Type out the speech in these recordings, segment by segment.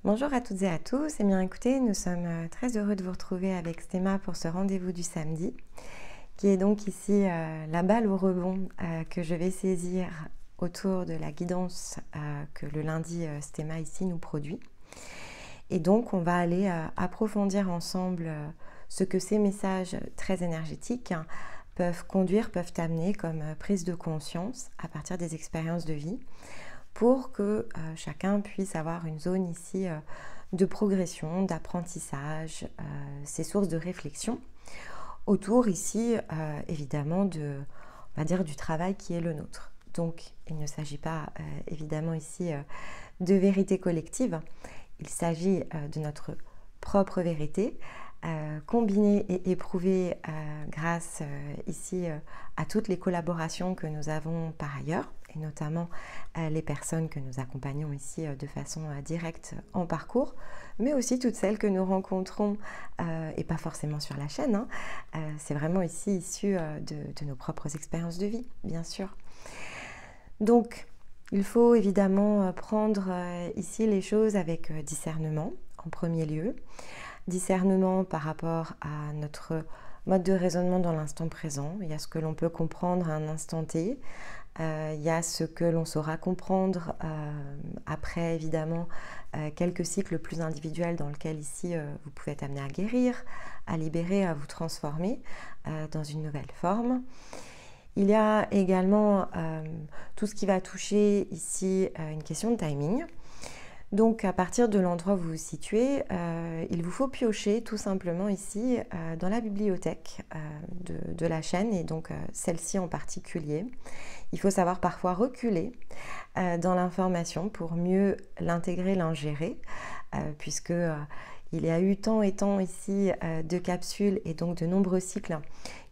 Bonjour à toutes et à tous. Eh bien écoutez, nous sommes très heureux de vous retrouver avec Stéma pour ce rendez-vous du samedi, qui est donc ici la balle au rebond que je vais saisir autour de la guidance que le lundi Stéma ici nous produit. Et donc on va aller approfondir ensemble ce que ces messages très énergétiques peuvent conduire, peuvent amener comme prise de conscience à partir des expériences de vie, pour que chacun puisse avoir une zone ici de progression, d'apprentissage, ces sources de réflexion autour ici évidemment on va dire, du travail qui est le nôtre. Donc il ne s'agit pas évidemment ici de vérité collective, il s'agit de notre propre vérité, combinée et éprouvée grâce ici à toutes les collaborations que nous avons par ailleurs, et notamment les personnes que nous accompagnons ici de façon directe en parcours, mais aussi toutes celles que nous rencontrons, et pas forcément sur la chaîne, c'est vraiment ici issu de nos propres expériences de vie, bien sûr. Donc, il faut évidemment prendre ici les choses avec discernement en premier lieu. Discernement par rapport à notre mode de raisonnement dans l'instant présent. Il y a ce que l'on peut comprendre à un instant T, il y a ce que l'on saura comprendre après évidemment quelques cycles plus individuels dans lesquels ici vous pouvez être amené à guérir, à libérer, à vous transformer dans une nouvelle forme. Il y a également tout ce qui va toucher ici une question de timing. Donc à partir de l'endroit où vous vous situez, il vous faut piocher tout simplement ici dans la bibliothèque de la chaîne, et donc celle-ci en particulier. Il faut savoir parfois reculer dans l'information pour mieux l'intégrer, l'ingérer, puisque il y a eu tant et tant ici de capsules et donc de nombreux cycles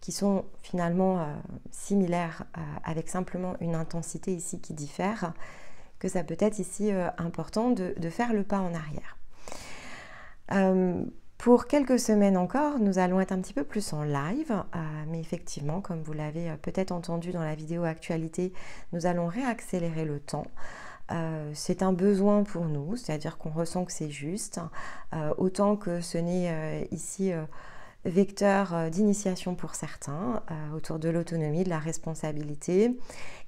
qui sont finalement similaires avec simplement une intensité ici qui diffère, que ça peut être ici important de faire le pas en arrière. Pour quelques semaines encore, nous allons être un petit peu plus en live, mais effectivement, comme vous l'avez peut-être entendu dans la vidéo actualité, nous allons réaccélérer le temps. C'est un besoin pour nous, c'est-à-dire qu'on ressent que c'est juste, autant que ce n'est ici vecteur d'initiation pour certains, autour de l'autonomie, de la responsabilité,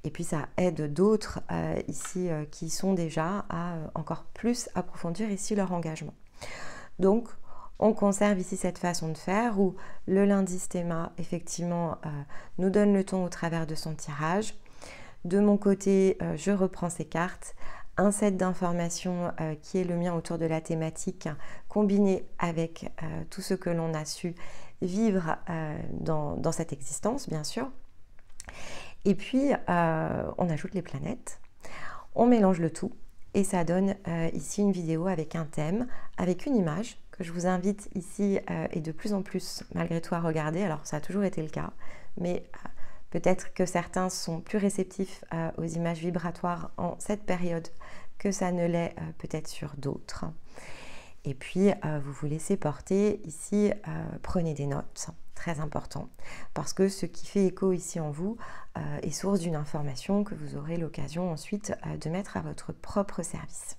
et puis ça aide d'autres ici qui sont déjà à encore plus approfondir ici leur engagement. Donc on conserve ici cette façon de faire où le lundi Stéma effectivement nous donne le ton au travers de son tirage. De mon côté, je reprends ces cartes, un set d'informations qui est le mien autour de la thématique, combiné avec tout ce que l'on a su vivre dans cette existence, bien sûr. Et puis, on ajoute les planètes, on mélange le tout, et ça donne ici une vidéo avec un thème, avec une image, que je vous invite ici et de plus en plus malgré tout à regarder. Alors ça a toujours été le cas, mais peut-être que certains sont plus réceptifs aux images vibratoires en cette période que ça ne l'est peut-être sur d'autres. Et puis vous vous laissez porter ici, prenez des notes, très important, parce que ce qui fait écho ici en vous est source d'une information que vous aurez l'occasion ensuite de mettre à votre propre service.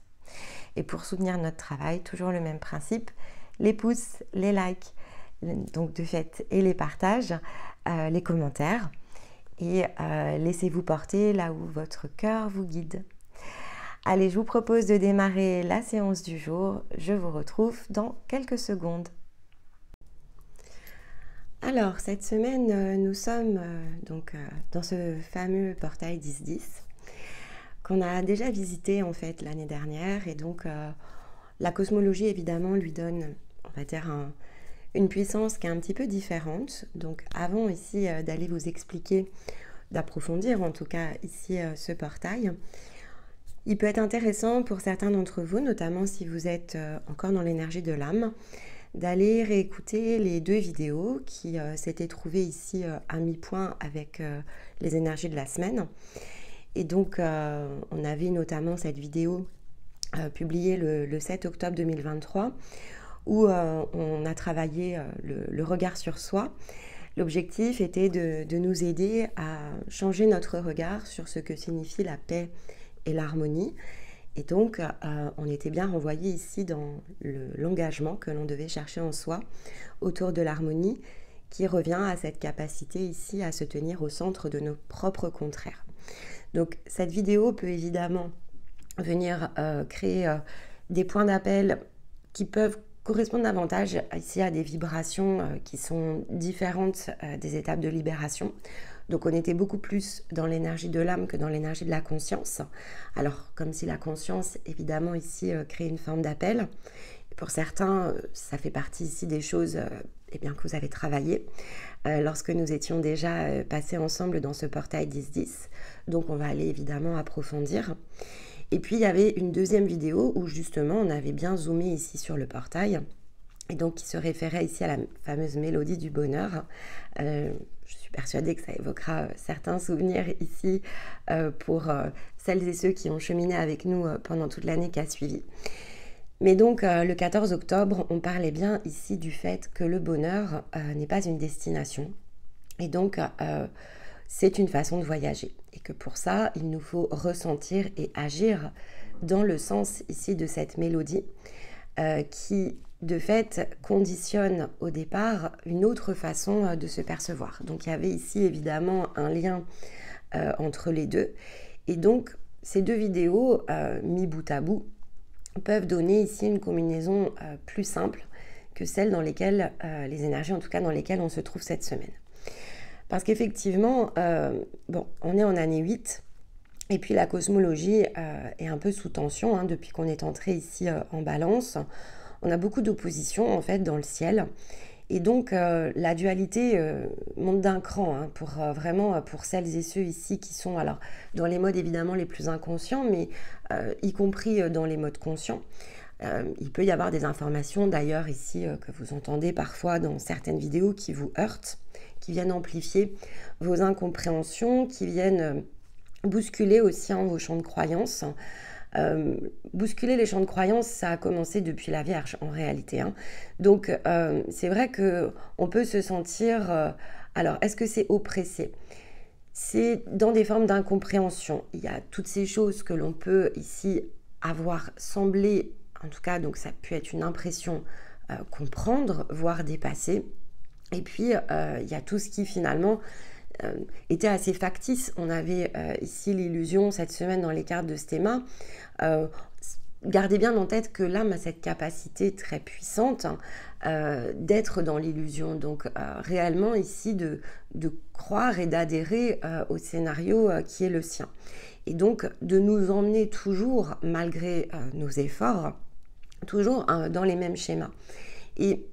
Et pour soutenir notre travail, toujours le même principe, les pouces, les likes, donc de fait, et les partages, les commentaires, et laissez-vous porter là où votre cœur vous guide. Allez, je vous propose de démarrer la séance du jour. Je vous retrouve dans quelques secondes. Alors, cette semaine, nous sommes donc dans ce fameux portail 10-10 qu'on a déjà visité en fait l'année dernière, et donc la cosmologie évidemment lui donne, on va dire, une puissance qui est un petit peu différente. Donc avant ici d'aller vous expliquer, d'approfondir en tout cas ici ce portail, il peut être intéressant pour certains d'entre vous, notamment si vous êtes encore dans l'énergie de l'âme, d'aller réécouter les deux vidéos qui s'étaient trouvées ici à mi-point avec les énergies de la semaine. Et donc on avait notamment cette vidéo publiée le 7 octobre 2023 où on a travaillé le regard sur soi. L'objectif était de nous aider à changer notre regard sur ce que signifie la paix et l'harmonie, Et donc, on était bien renvoyé ici dans l'engagement que l'on devait chercher en soi autour de l'harmonie, qui revient à cette capacité ici à se tenir au centre de nos propres contraires. Donc, cette vidéo peut évidemment venir créer des points d'appel qui peuvent correspondre davantage ici à des vibrations qui sont différentes des étapes de libération. Donc on était beaucoup plus dans l'énergie de l'âme que dans l'énergie de la conscience. Alors comme si la conscience évidemment ici crée une forme d'appel. Pour certains, ça fait partie ici des choses eh bien, que vous avez travaillées lorsque nous étions déjà passés ensemble dans ce portail 10-10. Donc on va aller évidemment approfondir. Et puis il y avait une deuxième vidéo où justement on avait bien zoomé ici sur le portail. Et donc qui se référait ici à la fameuse mélodie du bonheur. Je suis persuadée que ça évoquera certains souvenirs ici pour celles et ceux qui ont cheminé avec nous pendant toute l'année qui a suivi. Mais donc le 14 octobre, on parlait bien ici du fait que le bonheur n'est pas une destination. Et donc c'est une façon de voyager. Et que pour ça, il nous faut ressentir et agir dans le sens ici de cette mélodie qui de fait conditionne au départ une autre façon de se percevoir. Donc il y avait ici évidemment un lien entre les deux. Et donc ces deux vidéos mis bout à bout peuvent donner ici une combinaison plus simple que celle dans lesquelles, les énergies en tout cas dans lesquelles on se trouve cette semaine. Parce qu'effectivement, on est en année 8, et puis la cosmologie est un peu sous tension depuis qu'on est entré ici en balance. On a beaucoup d'opposition en fait dans le ciel. Et donc la dualité monte d'un cran pour vraiment pour celles et ceux ici qui sont alors dans les modes évidemment les plus inconscients, mais y compris dans les modes conscients. Il peut y avoir des informations d'ailleurs ici que vous entendez parfois dans certaines vidéos qui vous heurtent, qui viennent amplifier vos incompréhensions, qui viennent bousculer aussi vos champs de croyances. Bousculer les champs de croyances, ça a commencé depuis la Vierge en réalité. Donc c'est vrai qu'on peut se sentir... alors, est-ce que c'est oppressé? C'est dans des formes d'incompréhension. Il y a toutes ces choses que l'on peut ici avoir semblé, en tout cas, donc ça peut être une impression comprendre, voire dépasser. Et puis, il y a tout ce qui finalement était assez factice. On avait ici l'illusion cette semaine dans les cartes de Stéma. Gardez bien en tête que l'âme a cette capacité très puissante d'être dans l'illusion. Donc réellement ici de croire et d'adhérer au scénario qui est le sien. Et donc de nous emmener toujours, malgré nos efforts, toujours dans les mêmes schémas. Et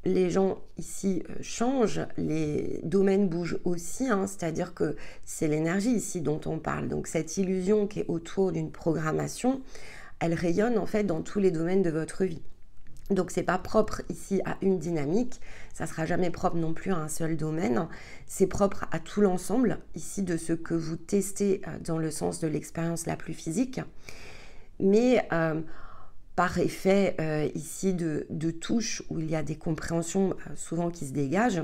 les gens ici changent, les domaines bougent aussi, c'est-à-dire que c'est l'énergie ici dont on parle. Donc cette illusion qui est autour d'une programmation, elle rayonne en fait dans tous les domaines de votre vie. Donc c'est pas propre ici à une dynamique, ça sera jamais propre non plus à un seul domaine, c'est propre à tout l'ensemble ici de ce que vous testez dans le sens de l'expérience la plus physique. Mais par effet ici de touche où il y a des compréhensions souvent qui se dégagent,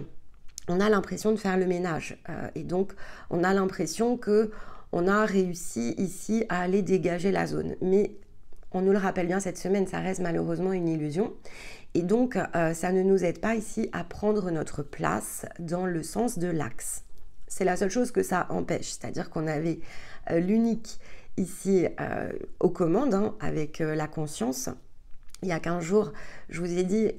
on a l'impression de faire le ménage. Et donc, on a l'impression qu'on a réussi ici à aller dégager la zone. Mais on nous le rappelle bien cette semaine, ça reste malheureusement une illusion. Et donc, ça ne nous aide pas ici à prendre notre place dans le sens de l'axe. C'est la seule chose que ça empêche. C'est-à-dire qu'on avait l'unique ici aux commandes avec la conscience. Il y a 15 jours, je vous ai dit,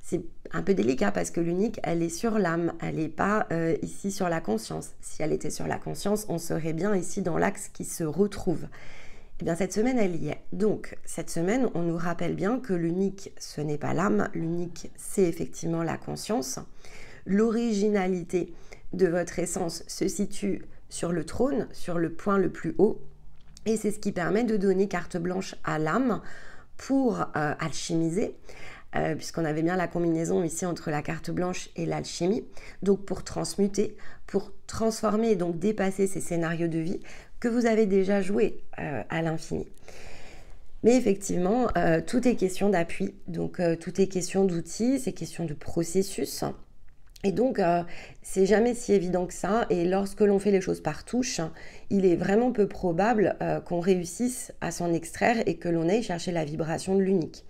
c'est un peu délicat parce que l'unique, elle est sur l'âme, elle n'est pas ici sur la conscience. Si elle était sur la conscience, on serait bien ici dans l'axe qui se retrouve. Eh bien, cette semaine, elle y est. Donc, cette semaine, on nous rappelle bien que l'unique, ce n'est pas l'âme, l'unique, c'est effectivement la conscience. L'originalité de votre essence se situe sur le trône, sur le point le plus haut. Et c'est ce qui permet de donner carte blanche à l'âme pour alchimiser, puisqu'on avait bien la combinaison ici entre la carte blanche et l'alchimie. Donc pour transmuter, pour transformer et donc dépasser ces scénarios de vie que vous avez déjà joués à l'infini. Mais effectivement, tout est question d'appui, donc tout est question d'outils, c'est question de processus. Et donc, c'est jamais si évident que ça. Et lorsque l'on fait les choses par touche, il est vraiment peu probable qu'on réussisse à s'en extraire et que l'on aille chercher la vibration de l'unique.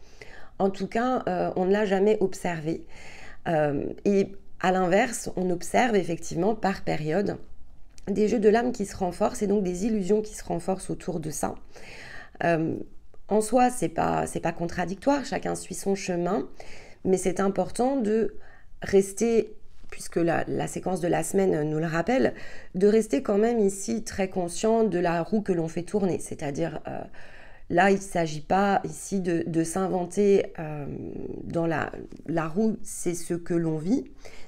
En tout cas, on ne l'a jamais observé. Et à l'inverse, on observe effectivement par période des jeux de l'âme qui se renforcent et donc des illusions qui se renforcent autour de ça. En soi, c'est pas contradictoire, chacun suit son chemin, mais c'est important de rester, puisque la séquence de la semaine nous le rappelle, de rester quand même ici très conscient de la roue que l'on fait tourner. C'est-à-dire, là, il ne s'agit pas ici de s'inventer dans la roue, c'est ce que l'on vit.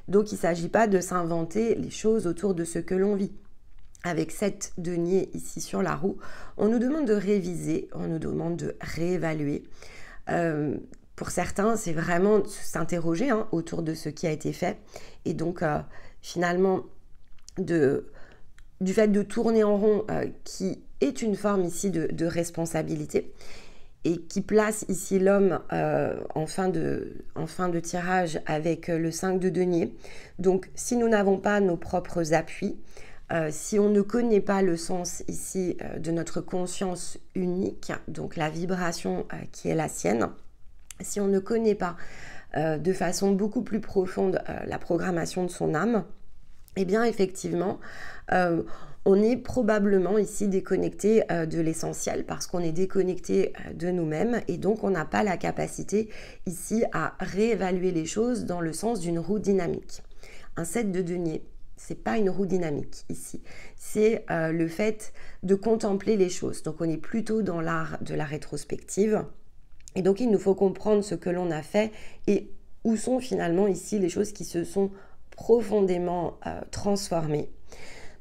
Donc, il ne s'agit pas de s'inventer les choses autour de ce que l'on vit. Avec 7 deniers ici sur la roue, on nous demande de réviser, on nous demande de réévaluer. Pour certains, c'est vraiment s'interroger autour de ce qui a été fait. Et donc, finalement, du fait de tourner en rond, qui est une forme ici de responsabilité et qui place ici l'homme en fin de tirage avec le 5 de denier. Donc, si nous n'avons pas nos propres appuis, si on ne connaît pas le sens ici de notre conscience unique, donc la vibration qui est la sienne, si on ne connaît pas de façon beaucoup plus profonde la programmation de son âme, eh bien effectivement, on est probablement ici déconnecté de l'essentiel parce qu'on est déconnecté de nous-mêmes et donc on n'a pas la capacité ici à réévaluer les choses dans le sens d'une roue dynamique. Un 7 de denier, c'est pas une roue dynamique ici, c'est le fait de contempler les choses. Donc on est plutôt dans l'art de la rétrospective. Et donc il nous faut comprendre ce que l'on a fait et où sont finalement ici les choses qui se sont profondément transformées.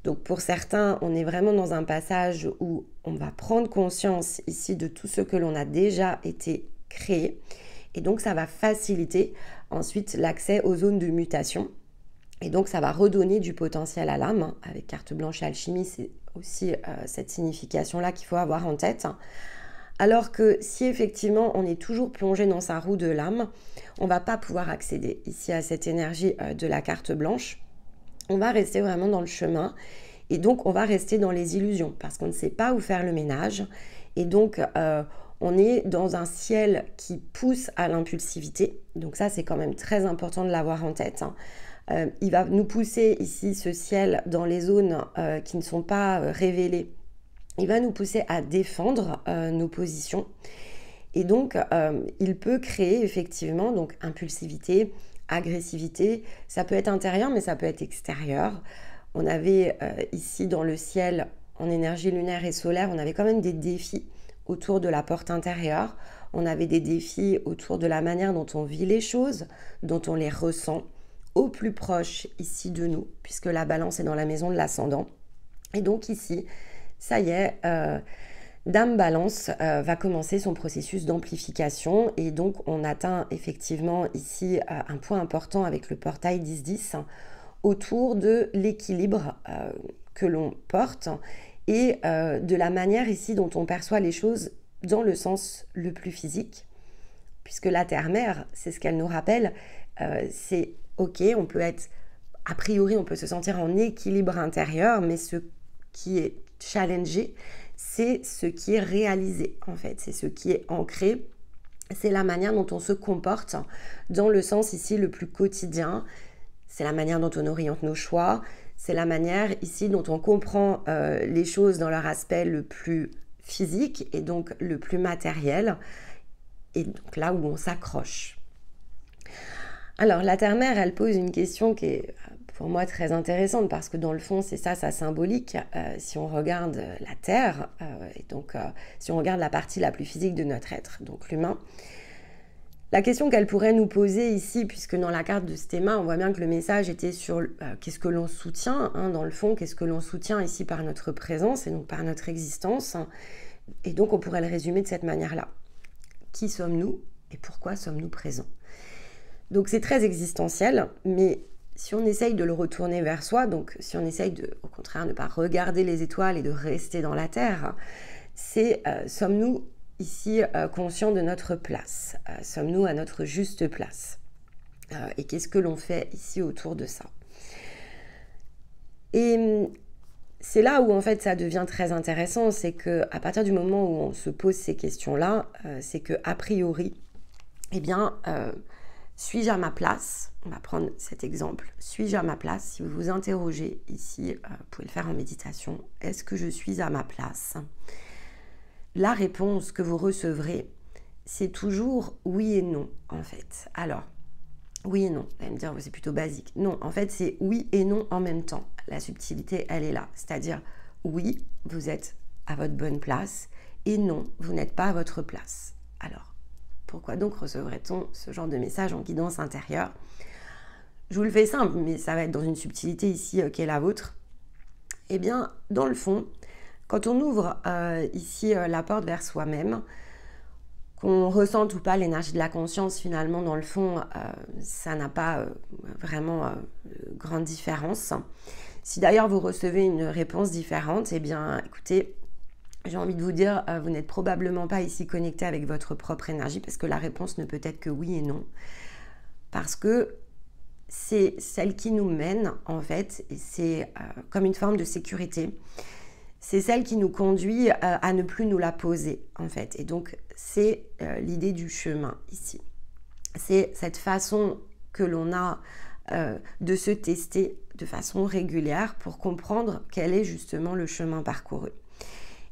Donc pour certains, on est vraiment dans un passage où on va prendre conscience ici de tout ce que l'on a déjà été créé. Et donc ça va faciliter ensuite l'accès aux zones de mutation. Et donc ça va redonner du potentiel à l'âme. Avec carte blanche et alchimie, c'est aussi cette signification-là qu'il faut avoir en tête. Alors que si effectivement on est toujours plongé dans sa roue de l'âme, on ne va pas pouvoir accéder ici à cette énergie de la carte blanche. On va rester vraiment dans le chemin et donc on va rester dans les illusions parce qu'on ne sait pas où faire le ménage. Et donc on est dans un ciel qui pousse à l'impulsivité. Donc ça c'est quand même très important de l'avoir en tête. Il va nous pousser ici ce ciel dans les zones qui ne sont pas révélées. Il va nous pousser à défendre nos positions et donc il peut créer effectivement donc impulsivité, agressivité, ça peut être intérieur mais ça peut être extérieur. On avait ici dans le ciel en énergie lunaire et solaire, on avait quand même des défis autour de la porte intérieure, on avait des défis autour de la manière dont on vit les choses, dont on les ressent au plus proche ici de nous puisque la balance est dans la maison de l'ascendant et donc ici ça y est, Dame Balance va commencer son processus d'amplification et donc on atteint effectivement ici un point important avec le portail 10-10 autour de l'équilibre que l'on porte et de la manière ici dont on perçoit les choses dans le sens le plus physique puisque la terre-mère, c'est ce qu'elle nous rappelle, c'est ok, on peut être, a priori on peut se sentir en équilibre intérieur mais ce qui est challengé, c'est ce qui est réalisé en fait, c'est ce qui est ancré, c'est la manière dont on se comporte dans le sens ici le plus quotidien, c'est la manière dont on oriente nos choix, c'est la manière ici dont on comprend les choses dans leur aspect le plus physique et donc le plus matériel et donc là où on s'accroche. Alors la terre-mère, elle pose une question qui est pour moi très intéressante parce que dans le fond c'est ça sa symbolique. Si on regarde la terre et donc si on regarde la partie la plus physique de notre être, donc l'humain, la question qu'elle pourrait nous poser ici, puisque dans la carte de Stéma on voit bien que le message était sur qu'est-ce que l'on soutient dans le fond, qu'est-ce que l'on soutient ici par notre présence et donc par notre existence, et donc on pourrait le résumer de cette manière-là. Qui sommes-nous et pourquoi sommes-nous présents? Donc c'est très existentiel, mais si on essaye de le retourner vers soi, donc si on essaye de, au contraire, ne pas regarder les étoiles et de rester dans la terre, c'est sommes-nous ici conscients de notre place? Sommes-nous à notre juste place? et qu'est-ce que l'on fait ici autour de ça. Et c'est là où en fait ça devient très intéressant, c'est qu'à partir du moment où on se pose ces questions-là, c'est qu'a priori, eh bien, suis-je à ma place? On va prendre cet exemple. Suis-je à ma place? Si vous vous interrogez ici, vous pouvez le faire en méditation. Est-ce que je suis à ma place? La réponse que vous recevrez, c'est toujours oui et non, en fait. Alors, oui et non. Vous allez me dire, c'est plutôt basique. Non, en fait, c'est oui et non en même temps. La subtilité, elle est là. C'est-à-dire, oui, vous êtes à votre bonne place et non, vous n'êtes pas à votre place. Alors, pourquoi donc recevrait-on ce genre de message en guidance intérieure? Je vous le fais simple, mais ça va être dans une subtilité ici qui est la vôtre. Eh bien, dans le fond, quand on ouvre ici la porte vers soi-même, qu'on ressente ou pas l'énergie de la conscience, finalement, dans le fond, ça n'a pas vraiment grande différence. Si d'ailleurs vous recevez une réponse différente, eh bien, écoutez, j'ai envie de vous dire, vous n'êtes probablement pas ici connecté avec votre propre énergie parce que la réponse ne peut être que oui et non. Parce que c'est celle qui nous mène, en fait, et c'est comme une forme de sécurité. C'est celle qui nous conduit à ne plus nous la poser, en fait. Et donc, c'est l'idée du chemin ici. C'est cette façon que l'on a de se tester de façon régulière pour comprendre quel est justement le chemin parcouru.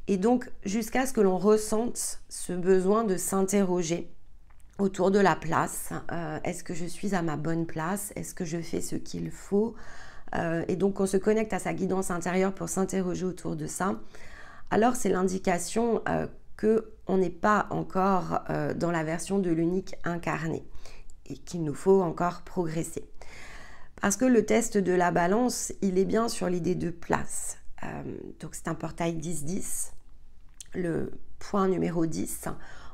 Et donc, jusqu'à ce que l'on ressente ce besoin de s'interroger autour de la place. Est-ce que je suis à ma bonne place? Est-ce que je fais ce qu'il faut? Et donc, on se connecte à sa guidance intérieure pour s'interroger autour de ça. Alors, c'est l'indication qu'on n'est pas encore dans la version de l'unique incarné et qu'il nous faut encore progresser. Parce que le test de la balance, il est bien sur l'idée de place. Donc, c'est un portail 10-10. Le point numéro 10,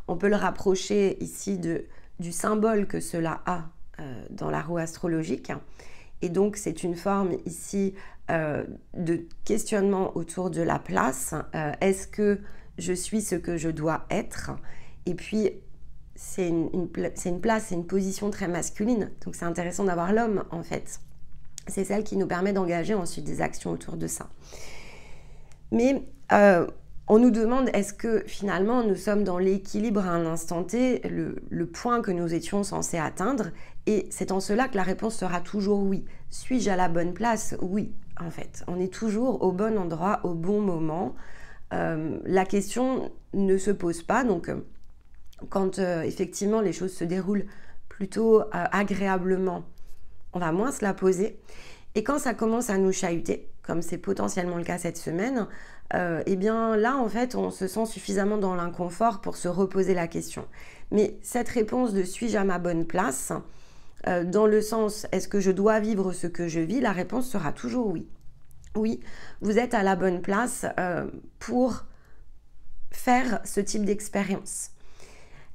on peut le rapprocher ici du symbole que cela a dans la roue astrologique. Et donc, c'est une forme ici de questionnement autour de la place. Est-ce que je suis ce que je dois être? Et puis, c'est une place, c'est une position très masculine. Donc, c'est intéressant d'avoir l'homme, en fait. C'est celle qui nous permet d'engager ensuite des actions autour de ça. Mais on nous demande, est-ce que finalement nous sommes dans l'équilibre à un instant T, le point que nous étions censés atteindre? Et c'est en cela que la réponse sera toujours oui. Suis-je à la bonne place? Oui, en fait. On est toujours au bon endroit, au bon moment. La question ne se pose pas. Donc, quand effectivement les choses se déroulent plutôt agréablement, on va moins se la poser. Et quand ça commence à nous chahuter, comme c'est potentiellement le cas cette semaine, eh bien là, en fait, on se sent suffisamment dans l'inconfort pour se reposer la question. Mais cette réponse de « suis-je à ma bonne place ?» dans le sens « est-ce que je dois vivre ce que je vis ?» la réponse sera toujours oui. Oui, vous êtes à la bonne place pour faire ce type d'expérience.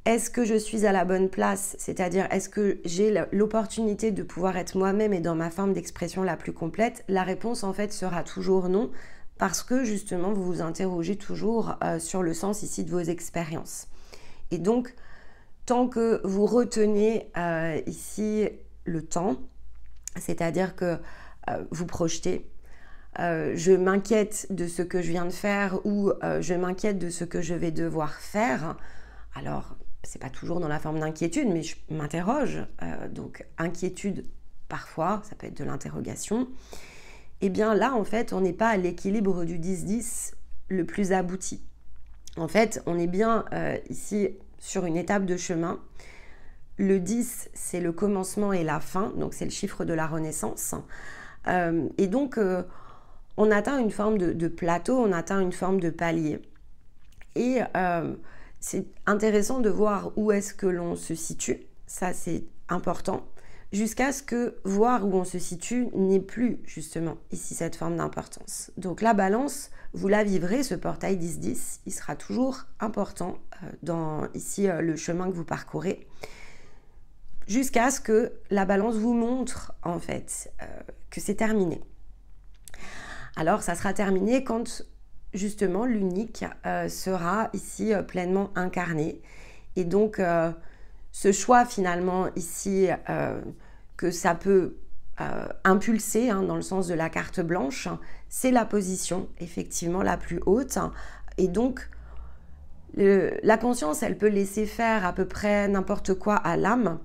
Est-ce que je suis à la bonne place? C'est-à-dire, est-ce que j'ai l'opportunité de pouvoir être moi-même et dans ma forme d'expression la plus complète? La réponse, en fait, sera toujours non, parce que, justement, vous vous interrogez toujours sur le sens ici de vos expériences. Et donc, tant que vous retenez ici le temps, c'est-à-dire que vous projetez, je m'inquiète de ce que je viens de faire ou je m'inquiète de ce que je vais devoir faire, alors c'est pas toujours dans la forme d'inquiétude, mais je m'interroge, donc inquiétude parfois, ça peut être de l'interrogation, et bien là en fait on n'est pas à l'équilibre du 10-10 le plus abouti. En fait on est bien ici sur une étape de chemin. Le 10 c'est le commencement et la fin, donc c'est le chiffre de la renaissance, et donc on atteint une forme de plateau, on atteint une forme de palier. Et c'est intéressant de voir où est-ce que l'on se situe, ça c'est important, jusqu'à ce que voir où on se situe n'ait plus justement ici cette forme d'importance. Donc la balance, vous la vivrez, ce portail 10-10, il sera toujours important dans ici le chemin que vous parcourez, jusqu'à ce que la balance vous montre en fait que c'est terminé. Alors ça sera terminé quand justement l'unique sera ici pleinement incarné. Et donc ce choix finalement ici que ça peut impulser, hein, dans le sens de la carte blanche, c'est la position effectivement la plus haute. Et donc, la conscience, elle peut laisser faire à peu près n'importe quoi à l'âme,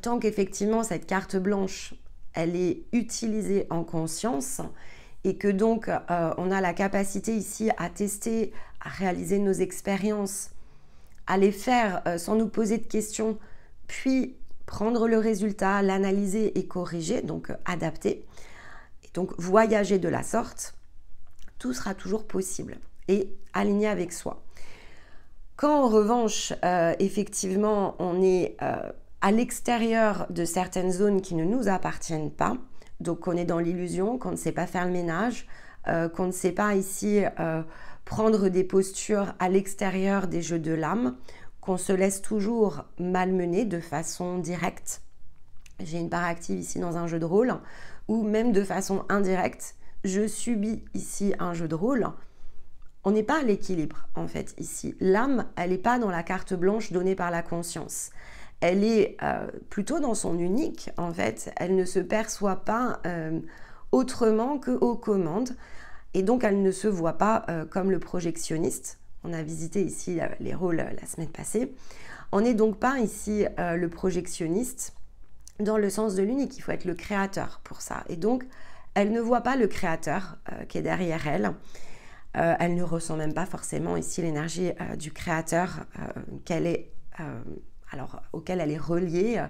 tant qu'effectivement cette carte blanche, elle est utilisée en conscience et que donc on a la capacité ici à tester, à réaliser nos expériences, à les faire sans nous poser de questions, puis prendre le résultat, l'analyser et corriger, donc adapter, et donc voyager de la sorte, tout sera toujours possible et aligné avec soi. Quand en revanche, effectivement, on est à l'extérieur de certaines zones qui ne nous appartiennent pas, donc on est dans l'illusion, qu'on ne sait pas faire le ménage, qu'on ne sait pas ici prendre des postures à l'extérieur des jeux de l'âme, qu'on se laisse toujours malmener de façon directe. J'ai une part active ici dans un jeu de rôle, ou même de façon indirecte, je subis ici un jeu de rôle. On n'est pas à l'équilibre en fait ici. L'âme, elle n'est pas dans la carte blanche donnée par la conscience. Elle est plutôt dans son unique en fait. Elle ne se perçoit pas autrement qu'aux commandes. Et donc elle ne se voit pas comme le projectionniste. On a visité ici les rôles la semaine passée. On n'est donc pas ici le projectionniste dans le sens de l'unique. Il faut être le créateur pour ça. Et donc elle ne voit pas le créateur qui est derrière elle. Elle ne ressent même pas forcément ici l'énergie du créateur auquel elle est reliée.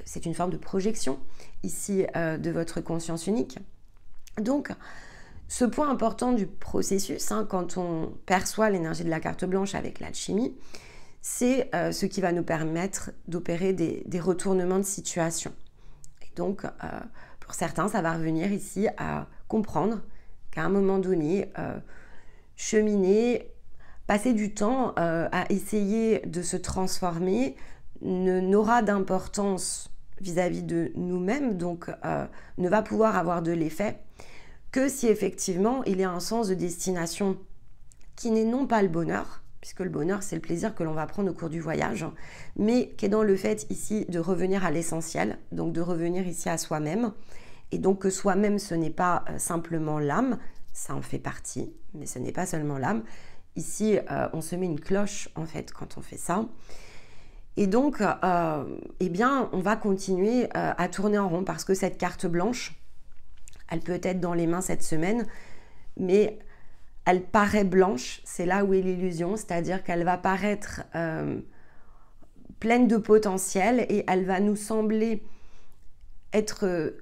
C'est une forme de projection ici de votre conscience unique. Donc, ce point important du processus, hein, quand on perçoit l'énergie de la carte blanche avec l'alchimie, c'est ce qui va nous permettre d'opérer des retournements de situation. Et donc, pour certains, ça va revenir ici à comprendre qu'à un moment donné, cheminer, passer du temps à essayer de se transformer n'aura d'importance vis-à-vis de nous-mêmes, donc ne va pouvoir avoir de l'effet que si effectivement il y a un sens de destination qui n'est non pas le bonheur, puisque le bonheur c'est le plaisir que l'on va prendre au cours du voyage, mais qui est dans le fait ici de revenir à l'essentiel, donc de revenir ici à soi-même, et donc que soi-même ce n'est pas simplement l'âme, ça en fait partie, mais ce n'est pas seulement l'âme. Ici, on se met une cloche, en fait, quand on fait ça. Et donc, eh bien, on va continuer à tourner en rond parce que cette carte blanche, elle peut être dans les mains cette semaine, mais elle paraît blanche. C'est là où est l'illusion, c'est-à-dire qu'elle va paraître pleine de potentiel et elle va nous sembler être,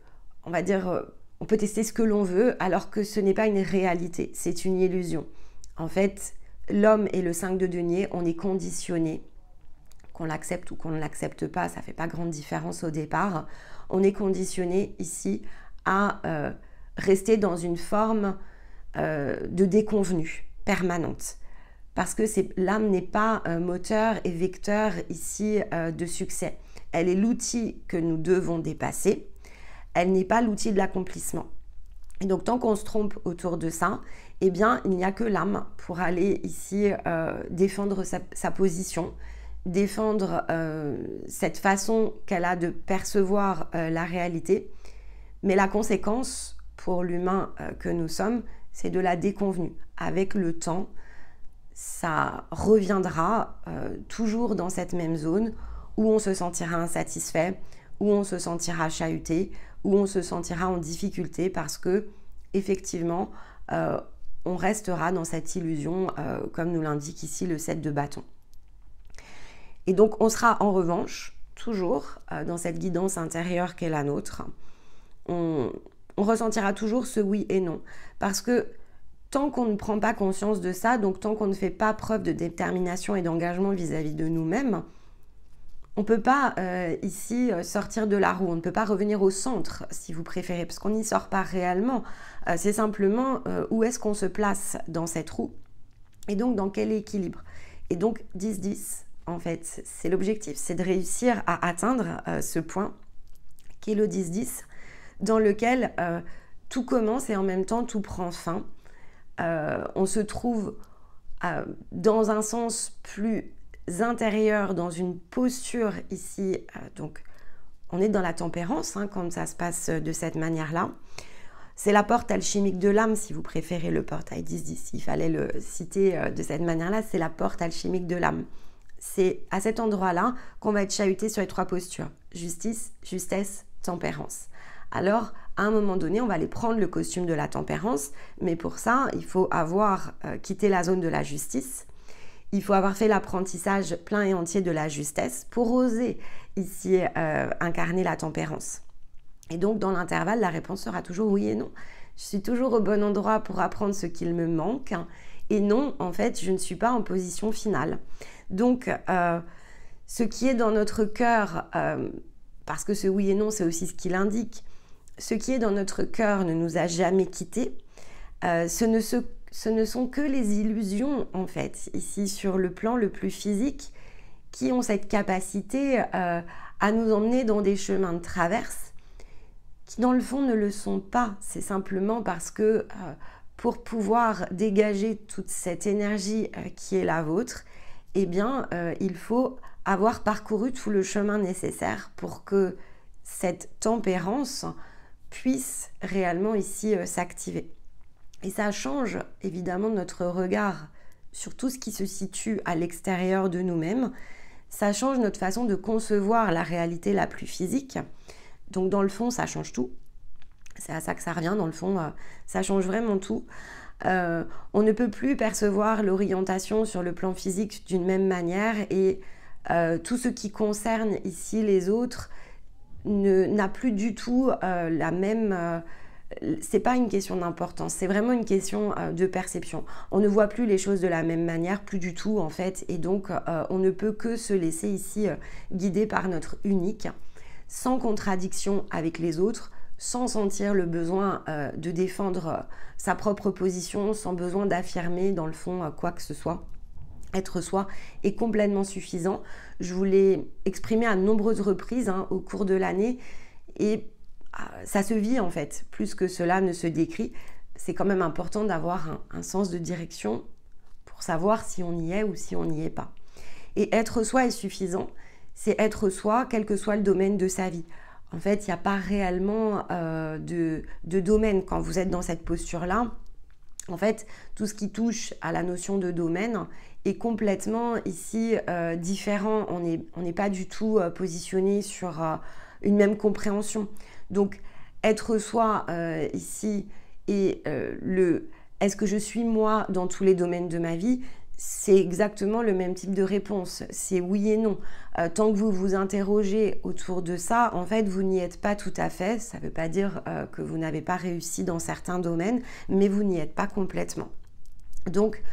on va dire... On peut tester ce que l'on veut alors que ce n'est pas une réalité, c'est une illusion. En fait, l'homme et le 5 de denier, on est conditionné, qu'on l'accepte ou qu'on ne l'accepte pas, ça ne fait pas grande différence au départ. On est conditionné ici à rester dans une forme de déconvenue permanente. Parce que l'âme n'est pas moteur et vecteur ici de succès. Elle est l'outil que nous devons dépasser. Elle n'est pas l'outil de l'accomplissement. Et donc, tant qu'on se trompe autour de ça, eh bien, il n'y a que l'âme pour aller ici défendre sa position, défendre cette façon qu'elle a de percevoir la réalité. Mais la conséquence pour l'humain que nous sommes, c'est de la déconvenue. Avec le temps, ça reviendra toujours dans cette même zone où on se sentira insatisfait, où on se sentira chahuté, où on se sentira en difficulté parce que, effectivement, on restera dans cette illusion, comme nous l'indique ici le 7 de bâton. Et donc, on sera en revanche, toujours, dans cette guidance intérieure qu'est la nôtre. On ressentira toujours ce oui et non. Parce que tant qu'on ne prend pas conscience de ça, donc tant qu'on ne fait pas preuve de détermination et d'engagement vis-à-vis de nous-mêmes, on ne peut pas ici sortir de la roue, on ne peut pas revenir au centre si vous préférez, parce qu'on n'y sort pas réellement. C'est simplement où est-ce qu'on se place dans cette roue et donc dans quel équilibre. Et donc 10-10, en fait, c'est l'objectif, c'est de réussir à atteindre ce point qui est le 10-10, dans lequel tout commence et en même temps tout prend fin. On se trouve dans un sens plus intérieur, dans une posture ici, donc on est dans la tempérance hein, quand ça se passe de cette manière-là. C'est la porte alchimique de l'âme, si vous préférez le portail 10-10. Il fallait le citer de cette manière-là, c'est la porte alchimique de l'âme. C'est à cet endroit-là qu'on va être chahuté sur les 3 postures. Justice, justesse, tempérance. Alors, à un moment donné, on va aller prendre le costume de la tempérance, mais pour ça, il faut avoir quitté la zone de la justice. Il faut avoir fait l'apprentissage plein et entier de la justesse pour oser ici incarner la tempérance. Et donc, dans l'intervalle, la réponse sera toujours oui et non. Je suis toujours au bon endroit pour apprendre ce qu'il me manque. Et non, en fait, je ne suis pas en position finale. Donc, ce qui est dans notre cœur, parce que ce oui et non, c'est aussi ce qu'il indique, ce qui est dans notre cœur ne nous a jamais quittés. Ce ne sont que les illusions, en fait, ici sur le plan le plus physique, qui ont cette capacité à nous emmener dans des chemins de traverse qui dans le fond ne le sont pas. C'est simplement parce que pour pouvoir dégager toute cette énergie qui est la vôtre, eh bien, il faut avoir parcouru tout le chemin nécessaire pour que cette tempérance puisse réellement ici s'activer. Et ça change évidemment notre regard sur tout ce qui se situe à l'extérieur de nous-mêmes. Ça change notre façon de concevoir la réalité la plus physique. Donc dans le fond, ça change tout. C'est à ça que ça revient, dans le fond, ça change vraiment tout. On ne peut plus percevoir l'orientation sur le plan physique d'une même manière et tout ce qui concerne ici les autres n'a plus du tout la même... c'est pas une question d'importance, c'est vraiment une question de perception. On ne voit plus les choses de la même manière, plus du tout en fait, et donc on ne peut que se laisser ici guider par notre unique, sans contradiction avec les autres, sans sentir le besoin de défendre sa propre position, sans besoin d'affirmer dans le fond quoi que ce soit. Être soi est complètement suffisant. Je vous l'ai exprimé à de nombreuses reprises hein, au cours de l'année et ça se vit en fait, plus que cela ne se décrit. C'est quand même important d'avoir un sens de direction pour savoir si on y est ou si on n'y est pas. Et être soi est suffisant, c'est être soi quel que soit le domaine de sa vie. En fait, il n'y a pas réellement de domaine quand vous êtes dans cette posture-là. En fait, tout ce qui touche à la notion de domaine est complètement ici différent. On n'est pas du tout positionné sur une même compréhension. Donc, être soi ici et est-ce que je suis moi dans tous les domaines de ma vie, c'est exactement le même type de réponse. C'est oui et non. Tant que vous vous interrogez autour de ça, en fait, vous n'y êtes pas tout à fait. Ça ne veut pas dire que vous n'avez pas réussi dans certains domaines, mais vous n'y êtes pas complètement. Donc,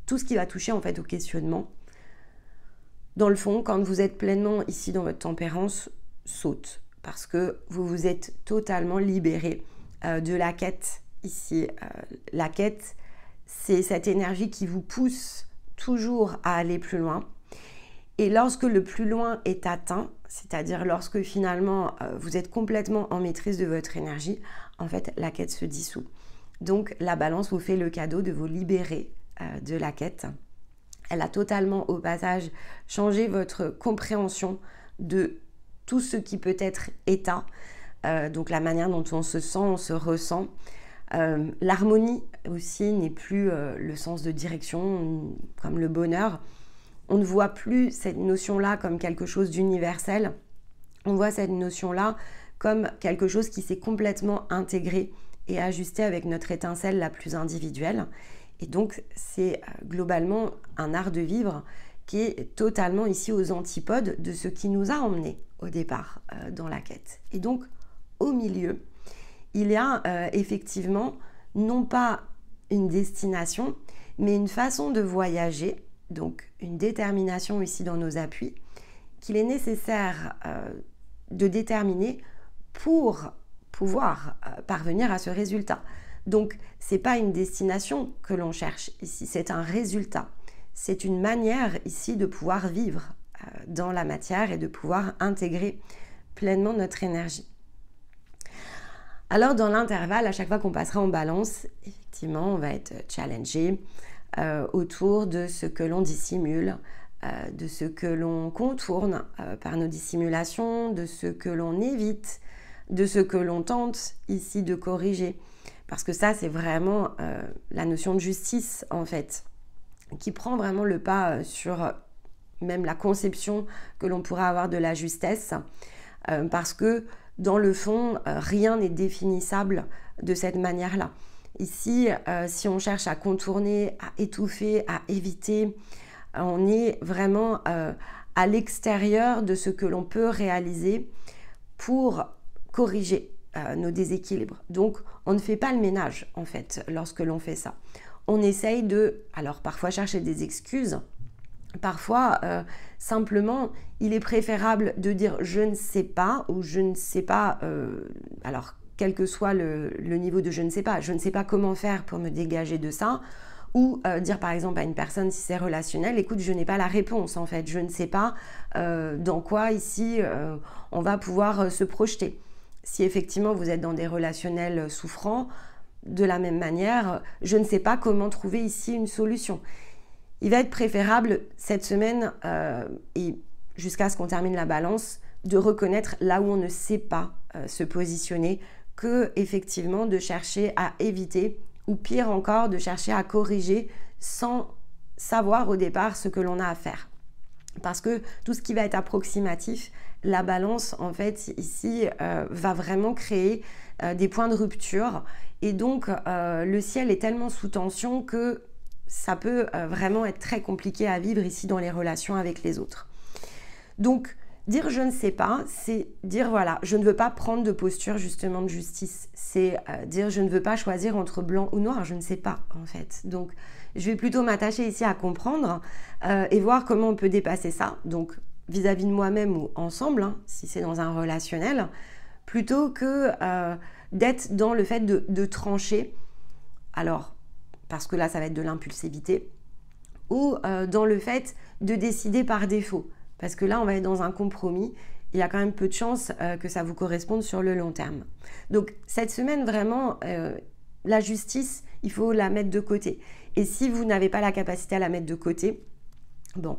tout ce qui va toucher en fait au questionnement, dans le fond, quand vous êtes pleinement ici dans votre tempérance, saute. Parce que vous vous êtes totalement libéré de la quête ici. La quête, c'est cette énergie qui vous pousse toujours à aller plus loin. Et lorsque le plus loin est atteint, c'est-à-dire lorsque finalement vous êtes complètement en maîtrise de votre énergie, en fait la quête se dissout. Donc la balance vous fait le cadeau de vous libérer de la quête. Elle a totalement au passage changé votre compréhension de tout ce qui peut être état, donc la manière dont on se sent, on se ressent. L'harmonie aussi n'est plus le sens de direction, comme le bonheur. On ne voit plus cette notion-là comme quelque chose d'universel. On voit cette notion-là comme quelque chose qui s'est complètement intégré et ajusté avec notre étincelle la plus individuelle. Et donc, c'est globalement un art de vivre qui est totalement ici aux antipodes de ce qui nous a emmenés au départ dans la quête. Et donc, au milieu, il y a effectivement non pas une destination, mais une façon de voyager, donc une détermination ici dans nos appuis, qu'il est nécessaire de déterminer pour pouvoir parvenir à ce résultat. Donc, ce n'est pas une destination que l'on cherche ici, c'est un résultat. C'est une manière ici de pouvoir vivre dans la matière et de pouvoir intégrer pleinement notre énergie. Alors dans l'intervalle, à chaque fois qu'on passera en balance, effectivement, on va être challengé autour de ce que l'on dissimule, de ce que l'on contourne par nos dissimulations, de ce que l'on évite, de ce que l'on tente ici de corriger. Parce que ça, c'est vraiment la notion de justice, en fait, qui prend vraiment le pas sur même la conception que l'on pourrait avoir de la justesse, parce que dans le fond, rien n'est définissable de cette manière-là. Ici, si on cherche à contourner, à étouffer, à éviter, on est vraiment à l'extérieur de ce que l'on peut réaliser pour corriger nos déséquilibres. Donc, on ne fait pas le ménage, en fait, lorsque l'on fait ça. On essaye de, alors parfois chercher des excuses, parfois simplement, il est préférable de dire « je ne sais pas » ou « je ne sais pas », alors quel que soit le niveau de « je ne sais pas comment faire pour me dégager de ça », ou dire par exemple à une personne, si c'est relationnel, écoute, je n'ai pas la réponse en fait, je ne sais pas dans quoi ici on va pouvoir se projeter. Si effectivement vous êtes dans des relationnels souffrants, de la même manière, je ne sais pas comment trouver ici une solution. Il va être préférable cette semaine et jusqu'à ce qu'on termine la balance, de reconnaître là où on ne sait pas se positionner, que effectivement de chercher à éviter ou pire encore, de chercher à corriger sans savoir au départ ce que l'on a à faire. Parce que tout ce qui va être approximatif, la balance, en fait, ici, va vraiment créer des points de rupture. Et donc, le ciel est tellement sous tension que ça peut vraiment être très compliqué à vivre ici dans les relations avec les autres. Donc, dire je ne sais pas, c'est dire voilà, je ne veux pas prendre de posture justement de justice. C'est dire je ne veux pas choisir entre blanc ou noir, je ne sais pas en fait. Donc je vais plutôt m'attacher ici à comprendre et voir comment on peut dépasser ça. Donc vis-à-vis de moi-même ou ensemble, hein, si c'est dans un relationnel, plutôt que d'être dans le fait de trancher. Alors, parce que là ça va être de l'impulsivité, ou dans le fait de décider par défaut. Parce que là, on va être dans un compromis. Il y a quand même peu de chances que ça vous corresponde sur le long terme. Donc, cette semaine, vraiment, la justice, il faut la mettre de côté. Et si vous n'avez pas la capacité à la mettre de côté, bon,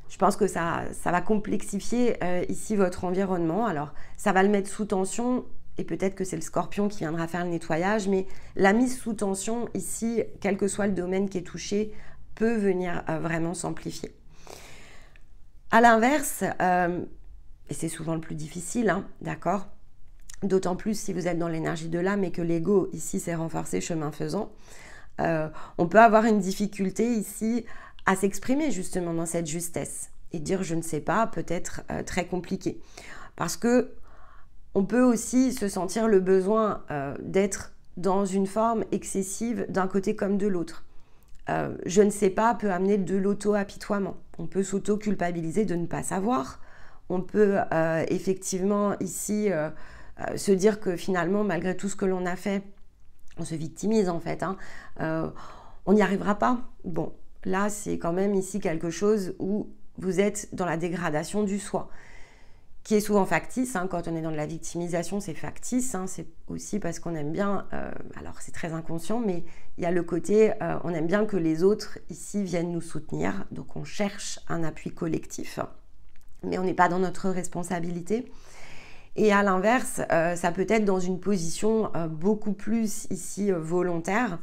je pense que ça va complexifier ici votre environnement. Alors, ça va le mettre sous tension et peut-être que c'est le scorpion qui viendra faire le nettoyage. Mais la mise sous tension ici, quel que soit le domaine qui est touché, peut venir vraiment s'amplifier. À l'inverse, et c'est souvent le plus difficile, hein, d'accord, d'autant plus si vous êtes dans l'énergie de l'âme et que l'ego ici s'est renforcé chemin faisant, on peut avoir une difficulté ici à s'exprimer justement dans cette justesse et dire je ne sais pas, peut-être très compliqué. Parce que on peut aussi se sentir le besoin d'être dans une forme excessive d'un côté comme de l'autre. Je ne sais pas peut amener de l'auto-apitoiement. On peut s'auto-culpabiliser de ne pas savoir. On peut effectivement ici se dire que finalement, malgré tout ce que l'on a fait, on se victimise en fait. Hein. On n'y arrivera pas. Bon, là, c'est quand même ici quelque chose où vous êtes dans la dégradation du soi, qui est souvent factice. Hein. Quand on est dans de la victimisation, c'est factice. Hein. C'est aussi parce qu'on aime bien, alors c'est très inconscient, mais il y a le côté, on aime bien que les autres ici viennent nous soutenir. Donc on cherche un appui collectif, mais on n'est pas dans notre responsabilité. Et à l'inverse, ça peut être dans une position beaucoup plus ici volontaire.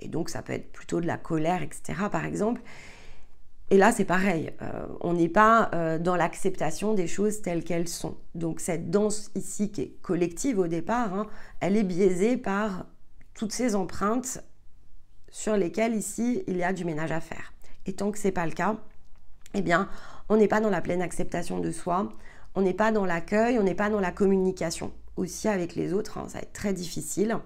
Et donc ça peut être plutôt de la colère, etc. par exemple. Et là, c'est pareil, on n'est pas dans l'acceptation des choses telles qu'elles sont. Donc cette danse ici qui est collective au départ, hein, elle est biaisée par toutes ces empreintes sur lesquelles ici, il y a du ménage à faire. Et tant que ce n'est pas le cas, eh bien, on n'est pas dans la pleine acceptation de soi, on n'est pas dans l'accueil, on n'est pas dans la communication aussi avec les autres, hein, ça va être très difficile.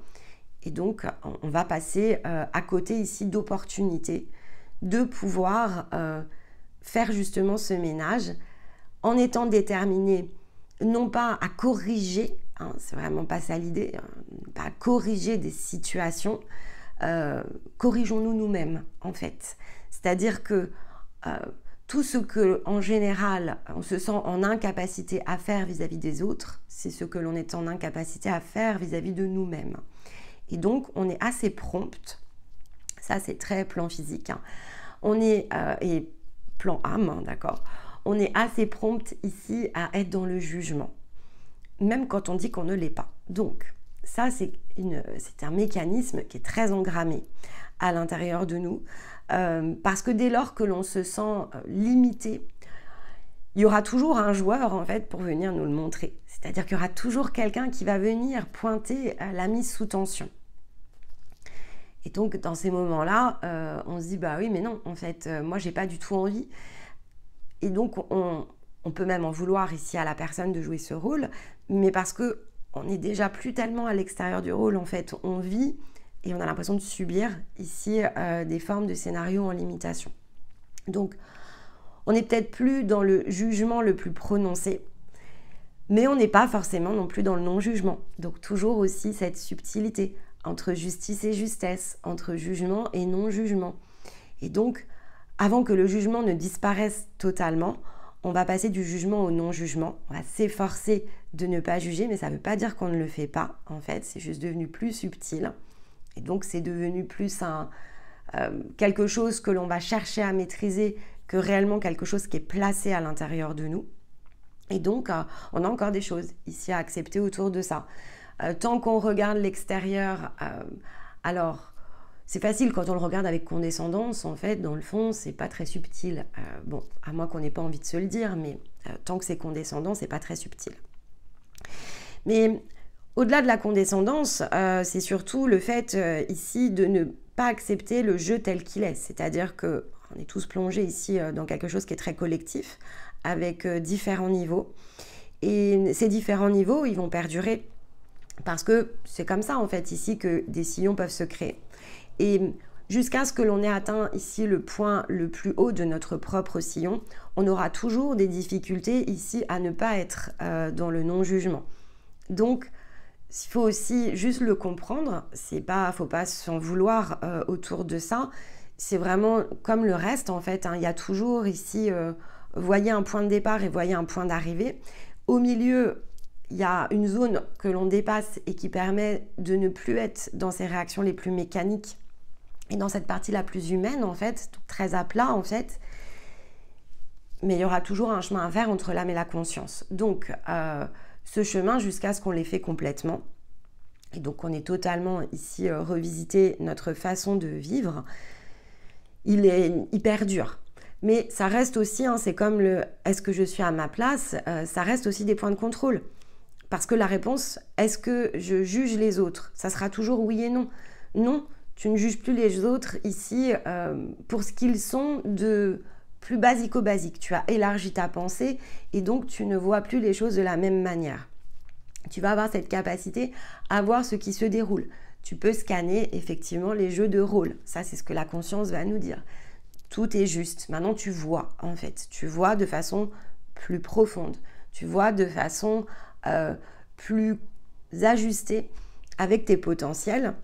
Et donc, on va passer à côté ici d'opportunités de pouvoir faire justement ce ménage en étant déterminé, non pas à corriger, hein, c'est vraiment pas ça l'idée, hein, pas à corriger des situations, corrigeons-nous nous-mêmes en fait. C'est-à-dire que tout ce que en général on se sent en incapacité à faire vis-à-vis des autres, c'est ce que l'on est en incapacité à faire vis-à-vis de nous-mêmes. Et donc on est assez prompt. Ça, c'est très plan physique. Hein. On est, et plan âme, hein, d'accord, on est assez prompt ici à être dans le jugement, même quand on dit qu'on ne l'est pas. Donc, ça, c'est un mécanisme qui est très engrammé à l'intérieur de nous, parce que dès lors que l'on se sent limité, il y aura toujours un joueur, en fait, pour venir nous le montrer. C'est-à-dire qu'il y aura toujours quelqu'un qui va venir pointer la mise sous tension. Et donc, dans ces moments-là, on se dit, bah oui, mais non, en fait, moi, j'ai pas du tout envie. Et donc, on peut même en vouloir ici à la personne de jouer ce rôle, mais parce que on n'est déjà plus tellement à l'extérieur du rôle, en fait, on vit et on a l'impression de subir ici des formes de scénarios en limitation. Donc, on n'est peut-être plus dans le jugement le plus prononcé, mais on n'est pas forcément non plus dans le non-jugement. Donc, toujours aussi cette subtilité entre justice et justesse, entre jugement et non-jugement. Et donc, avant que le jugement ne disparaisse totalement, on va passer du jugement au non-jugement. On va s'efforcer de ne pas juger, mais ça ne veut pas dire qu'on ne le fait pas. En fait, c'est juste devenu plus subtil. Et donc, c'est devenu plus quelque chose que l'on va chercher à maîtriser que réellement quelque chose qui est placé à l'intérieur de nous. Et donc, on a encore des choses ici à accepter autour de ça. Tant qu'on regarde l'extérieur, alors c'est facile quand on le regarde avec condescendance, en fait, dans le fond, c'est pas très subtil. Bon, à moins qu'on n'ait pas envie de se le dire, mais tant que c'est condescendant, c'est pas très subtil. Mais au-delà de la condescendance, c'est surtout le fait ici de ne pas accepter le jeu tel qu'il est. C'est-à-dire qu'on est tous plongés ici dans quelque chose qui est très collectif, avec différents niveaux. Et ces différents niveaux, ils vont perdurer. Parce que c'est comme ça, en fait, ici, que des sillons peuvent se créer. Et jusqu'à ce que l'on ait atteint ici le point le plus haut de notre propre sillon, on aura toujours des difficultés ici à ne pas être dans le non-jugement. Donc, il faut aussi juste le comprendre. Faut pas s'en vouloir autour de ça. C'est vraiment comme le reste, en fait. Il y a toujours ici, voyez un point de départ et voyez un point d'arrivée. Au milieu, il y a une zone que l'on dépasse et qui permet de ne plus être dans ces réactions les plus mécaniques et dans cette partie la plus humaine, en fait, très à plat, en fait. Mais il y aura toujours un chemin à faire entre l'âme et la conscience. Donc, ce chemin jusqu'à ce qu'on l'ait fait complètement. Et donc, on est totalement ici revisité notre façon de vivre. Il est hyper dur. Mais ça reste aussi, c'est comme le « est-ce que je suis à ma place ?» ça reste aussi des points de contrôle. Parce que la réponse, est-ce que je juge les autres? Ça sera toujours oui et non. Non, tu ne juges plus les autres ici pour ce qu'ils sont de plus basico-basique. Tu as élargi ta pensée et donc tu ne vois plus les choses de la même manière. Tu vas avoir cette capacité à voir ce qui se déroule. Tu peux scanner effectivement les jeux de rôle. Ça, c'est ce que la conscience va nous dire. Tout est juste. Maintenant, tu vois, en fait. Tu vois de façon plus profonde. Tu vois de façon plus ajustée avec tes potentiels.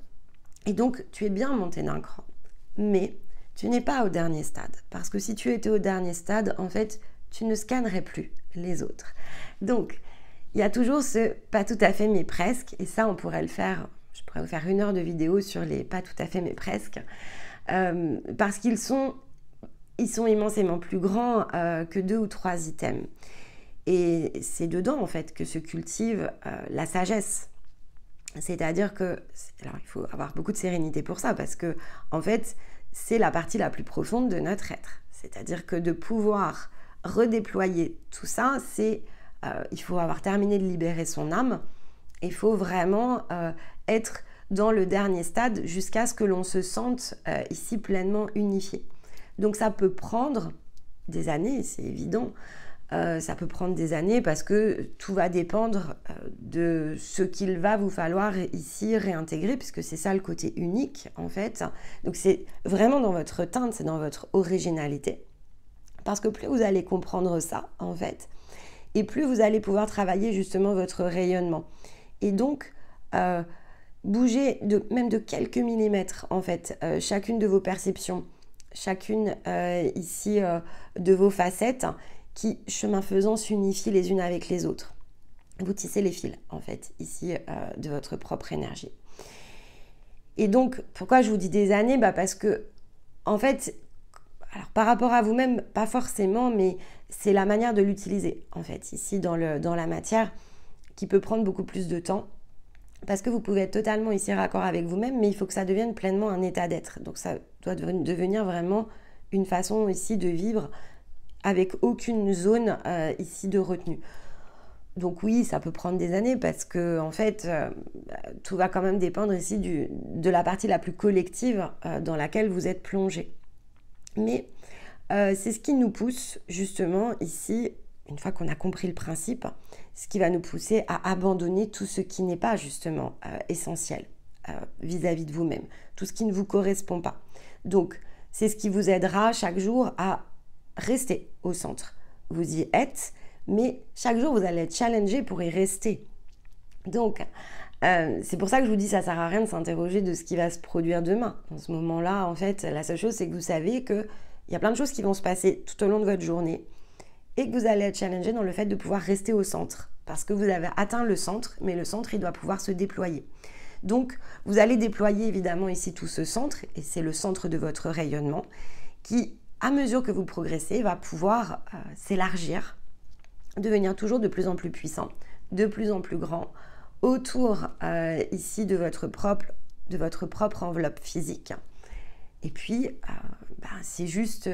Et donc, tu es bien monté d'un cran. Mais tu n'es pas au dernier stade. Parce que si tu étais au dernier stade, en fait, tu ne scannerais plus les autres. Donc, il y a toujours ce pas tout à fait mais presque. Et ça, on pourrait le faire. Je pourrais vous faire 1 heure de vidéo sur les pas tout à fait mais presque. Parce qu'ils sont immensément plus grands que 2 ou 3 items. Et c'est dedans, en fait, que se cultive la sagesse. C'est-à-dire que, alors il faut avoir beaucoup de sérénité pour ça, parce que, en fait, c'est la partie la plus profonde de notre être. C'est-à-dire que de pouvoir redéployer tout ça, il faut avoir terminé de libérer son âme. Il faut vraiment être dans le dernier stade jusqu'à ce que l'on se sente ici pleinement unifié. Donc ça peut prendre des années, c'est évident. Ça peut prendre des années parce que tout va dépendre de ce qu'il va vous falloir ici réintégrer, puisque c'est ça le côté unique en fait. Donc c'est vraiment dans votre teinte, c'est dans votre originalité. Parce que plus vous allez comprendre ça en fait, et plus vous allez pouvoir travailler justement votre rayonnement. Et donc, bouger même de quelques millimètres en fait, chacune de vos perceptions, chacune ici de vos facettes, qui, chemin faisant, s'unifient les unes avec les autres. Vous tissez les fils, en fait, ici, de votre propre énergie. Et donc, pourquoi je vous dis des années? Parce que, en fait, Alors par rapport à vous-même, pas forcément, mais c'est la manière de l'utiliser en fait, ici dans la matière, qui peut prendre beaucoup plus de temps. Parce que vous pouvez être totalement ici raccord avec vous-même, mais il faut que ça devienne pleinement un état d'être. Donc ça doit devenir vraiment une façon ici de vivre avec aucune zone ici de retenue. Donc oui, ça peut prendre des années parce que en fait, tout va quand même dépendre ici de la partie la plus collective dans laquelle vous êtes plongé. Mais c'est ce qui nous pousse justement ici, une fois qu'on a compris le principe, ce qui va nous pousser à abandonner tout ce qui n'est pas justement essentiel vis-à-vis de vous-même, tout ce qui ne vous correspond pas. Donc, c'est ce qui vous aidera chaque jour à rester au centre. Vous y êtes, mais chaque jour, vous allez être challengé pour y rester. Donc, c'est pour ça que je vous dis, ça ne sert à rien de s'interroger de ce qui va se produire demain. En ce moment-là, en fait, la seule chose, c'est que vous savez qu'il y a plein de choses qui vont se passer tout au long de votre journée et que vous allez être challengé dans le fait de pouvoir rester au centre. Parce que vous avez atteint le centre, mais le centre, il doit pouvoir se déployer. Donc, vous allez déployer évidemment ici tout ce centre, et c'est le centre de votre rayonnement, qui, à mesure que vous progressez, va pouvoir s'élargir, devenir toujours de plus en plus puissant, de plus en plus grand, autour ici de votre propre enveloppe physique. Et puis, c'est juste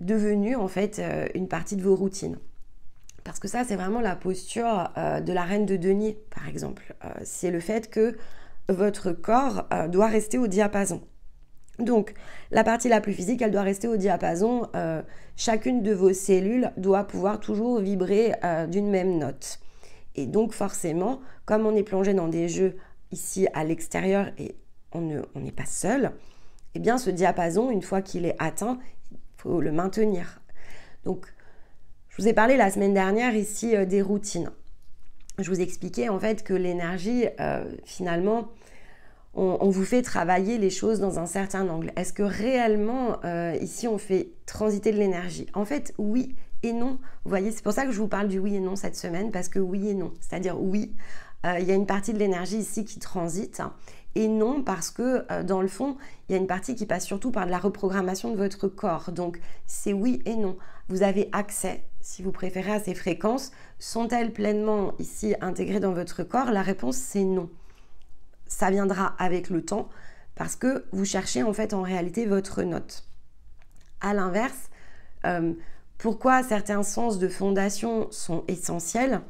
devenu en fait une partie de vos routines. Parce que ça, c'est vraiment la posture de la reine de denier, par exemple. C'est le fait que votre corps doit rester au diapason. Donc, la partie la plus physique, elle doit rester au diapason. Chacune de vos cellules doit pouvoir toujours vibrer d'une même note. Et donc, forcément, comme on est plongé dans des jeux ici à l'extérieur et on n'est pas seul, eh bien, ce diapason, une fois qu'il est atteint, il faut le maintenir. Donc, je vous ai parlé la semaine dernière ici des routines. Je vous expliquais en fait que l'énergie, finalement, on vous fait travailler les choses dans un certain angle. Est-ce que réellement, ici, on fait transiter de l'énergie? En fait, oui et non. Vous voyez, c'est pour ça que je vous parle du oui et non cette semaine, parce que oui et non. C'est-à-dire oui, il y a une partie de l'énergie ici qui transite, et non parce que dans le fond, il y a une partie qui passe surtout par de la reprogrammation de votre corps. Donc, c'est oui et non. Vous avez accès, si vous préférez, à ces fréquences. Sont-elles pleinement ici intégrées dans votre corps? La réponse, c'est non. Ça viendra avec le temps parce que vous cherchez en fait en réalité votre note. À l'inverse, pourquoi certains sens de fondation sont essentiels?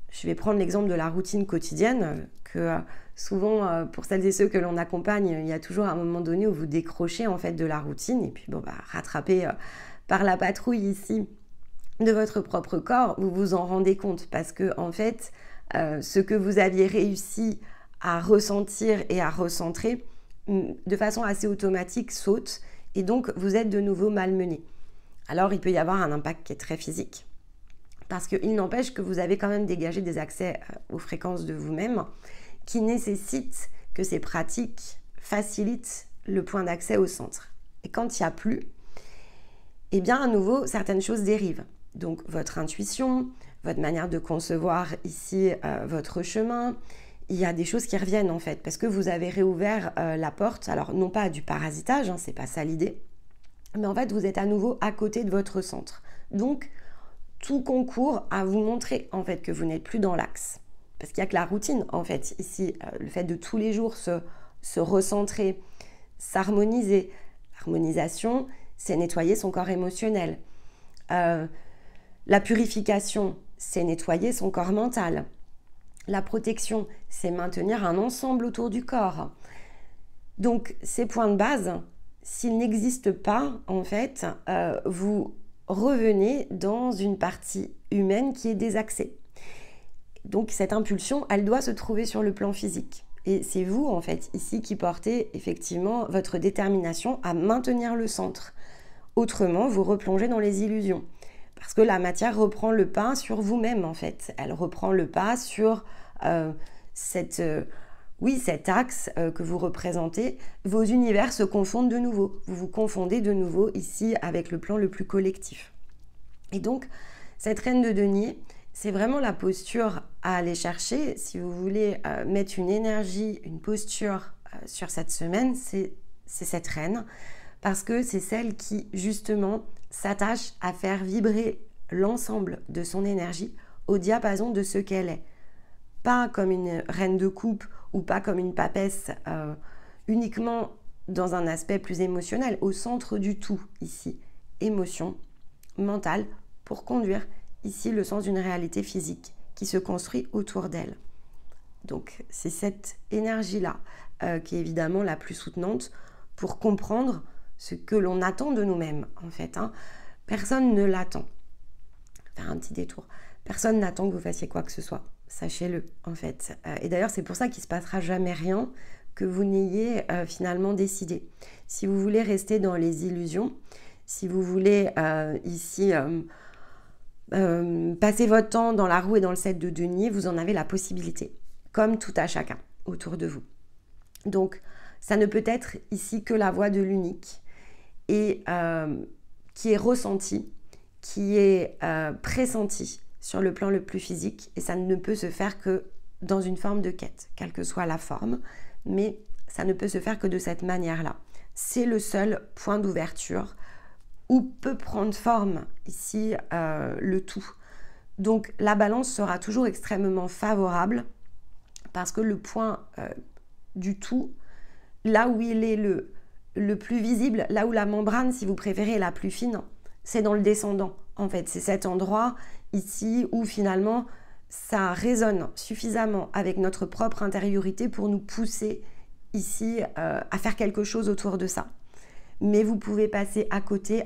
Je vais prendre l'exemple de la routine quotidienne que souvent, pour celles et ceux que l'on accompagne, il y a toujours un moment donné où vous décrochez en fait de la routine et puis rattrapé par la patrouille ici de votre propre corps, vous vous en rendez compte parce que en fait, ce que vous aviez réussi à ressentir et à recentrer de façon assez automatique saute et donc vous êtes de nouveau malmené. Alors il peut y avoir un impact qui est très physique parce qu'il n'empêche que vous avez quand même dégagé des accès aux fréquences de vous-même qui nécessitent que ces pratiques facilitent le point d'accès au centre. Et quand il n'y a plus, eh bien à nouveau certaines choses dérivent. Donc votre intuition, votre manière de concevoir ici votre chemin, il y a des choses qui reviennent en fait, parce que vous avez réouvert la porte, alors non pas à du parasitage, c'est pas ça l'idée, mais en fait vous êtes à nouveau à côté de votre centre. Donc tout concourt à vous montrer en fait que vous n'êtes plus dans l'axe. Parce qu'il n'y a que la routine en fait, ici, le fait de tous les jours se recentrer, s'harmoniser. L'harmonisation, c'est nettoyer son corps émotionnel. La purification, c'est nettoyer son corps mental. La protection, c'est maintenir un ensemble autour du corps. Donc, ces points de base, s'ils n'existent pas, en fait, vous revenez dans une partie humaine qui est désaxée. Donc, cette impulsion, elle doit se trouver sur le plan physique. Et c'est vous, en fait, ici, qui portez effectivement votre détermination à maintenir le centre. Autrement, vous replongez dans les illusions. Parce que la matière reprend le pas sur vous-même, en fait. Elle reprend le pas sur cet axe que vous représentez. Vos univers se confondent de nouveau. Vous vous confondez de nouveau ici avec le plan le plus collectif. Et donc, cette reine de denier, c'est vraiment la posture à aller chercher. Si vous voulez mettre une énergie, une posture sur cette semaine, c'est cette reine. parce que c'est celle qui, justement, s'attache à faire vibrer l'ensemble de son énergie au diapason de ce qu'elle est. Pas comme une reine de coupe ou pas comme une papesse uniquement dans un aspect plus émotionnel, au centre du tout ici. Émotion, mentale, pour conduire ici le sens d'une réalité physique qui se construit autour d'elle. Donc c'est cette énergie-là qui est évidemment la plus soutenante pour comprendre ce que l'on attend de nous-mêmes en fait. Personne ne l'attend. Faire un petit détour. Personne n'attend que vous fassiez quoi que ce soit. Sachez-le en fait. Et d'ailleurs c'est pour ça qu'il ne se passera jamais rien que vous n'ayez finalement décidé. Si vous voulez rester dans les illusions, si vous voulez ici passer votre temps dans la roue et dans le 7 de denier, vous en avez la possibilité, comme tout à chacun autour de vous. Donc ça ne peut être ici que la voix de l'unique et qui est ressentie, qui est pressentie sur le plan le plus physique, et ça ne peut se faire que dans une forme de quête, quelle que soit la forme, mais ça ne peut se faire que de cette manière-là. C'est le seul point d'ouverture où peut prendre forme ici le tout. Donc la balance sera toujours extrêmement favorable parce que le point du tout, là où il est le plus visible, là où la membrane, si vous préférez, est la plus fine, c'est dans le descendant. En fait, c'est cet endroit ici où finalement ça résonne suffisamment avec notre propre intériorité pour nous pousser ici à faire quelque chose autour de ça. Mais vous pouvez passer à côté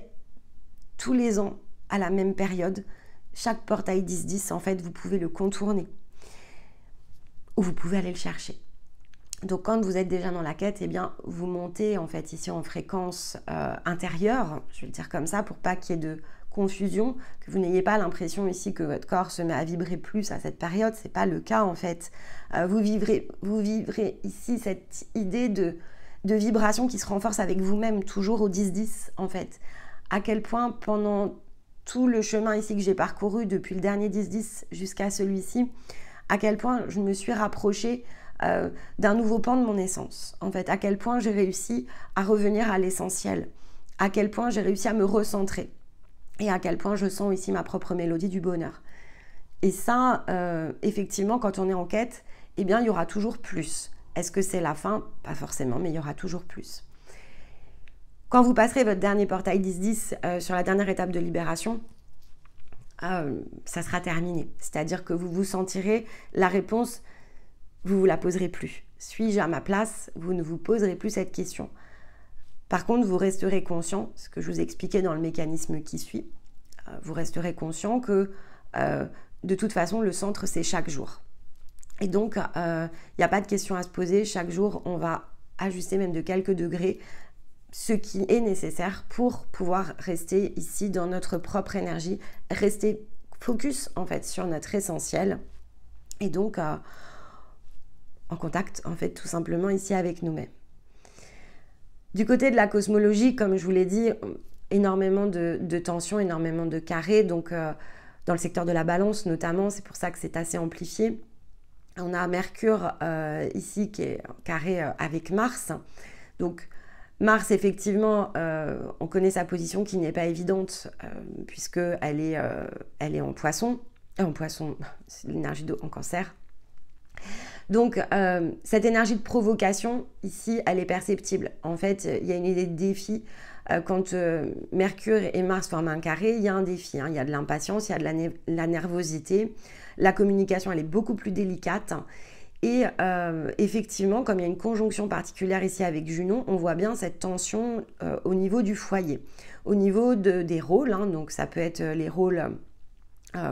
tous les ans à la même période. Chaque portail 10-10, en fait, vous pouvez le contourner ou vous pouvez aller le chercher. Donc quand vous êtes déjà dans la quête, eh bien vous montez en fait ici en fréquence intérieure, je vais le dire comme ça pour pas qu'il y ait de confusion, que vous n'ayez pas l'impression ici que votre corps se met à vibrer plus à cette période, c'est pas le cas en fait. Vous vivrez ici cette idée de vibration qui se renforce avec vous-même, toujours au 10-10 en fait. À quel point pendant tout le chemin ici que j'ai parcouru depuis le dernier 10-10 jusqu'à celui-ci, à quel point je me suis rapprochée d'un nouveau pan de mon essence. En fait, à quel point j'ai réussi à revenir à l'essentiel, à quel point j'ai réussi à me recentrer et à quel point je sens ici ma propre mélodie du bonheur. Et ça, effectivement, quand on est en quête, eh bien, il y aura toujours plus. Est-ce que c'est la fin? Pas forcément, mais il y aura toujours plus. Quand vous passerez votre dernier portail 10-10 sur la dernière étape de libération, ça sera terminé. C'est-à-dire que vous vous sentirez la réponse, vous ne vous la poserez plus. Suis-je à ma place? Vous ne vous poserez plus cette question. Par contre, vous resterez conscient, ce que je vous expliquais dans le mécanisme qui suit, vous resterez conscient que de toute façon, le centre, c'est chaque jour. Et donc, il n'y a pas de question à se poser. Chaque jour, on va ajuster même de quelques degrés ce qui est nécessaire pour pouvoir rester ici dans notre propre énergie, rester focus en fait sur notre essentiel et donc en contact en fait tout simplement ici avec nous-mêmes. Du côté de la cosmologie, comme je vous l'ai dit, énormément de tensions, énormément de carrés, donc dans le secteur de la balance notamment, c'est pour ça que c'est assez amplifié. On a Mercure ici qui est carré avec Mars, donc Mars, effectivement, on connaît sa position qui n'est pas évidente puisqu'elle est en poisson. En poisson, c'est l'énergie d'eau en cancer. Donc, cette énergie de provocation, ici, elle est perceptible. En fait, il y a une idée de défi. Quand Mercure et Mars forment un carré, il y a un défi. Il y a de l'impatience, il y a de la nervosité. La communication, elle est beaucoup plus délicate. Et effectivement, comme il y a une conjonction particulière ici avec Junon, on voit bien cette tension au niveau du foyer, au niveau des rôles. Donc ça peut être les rôles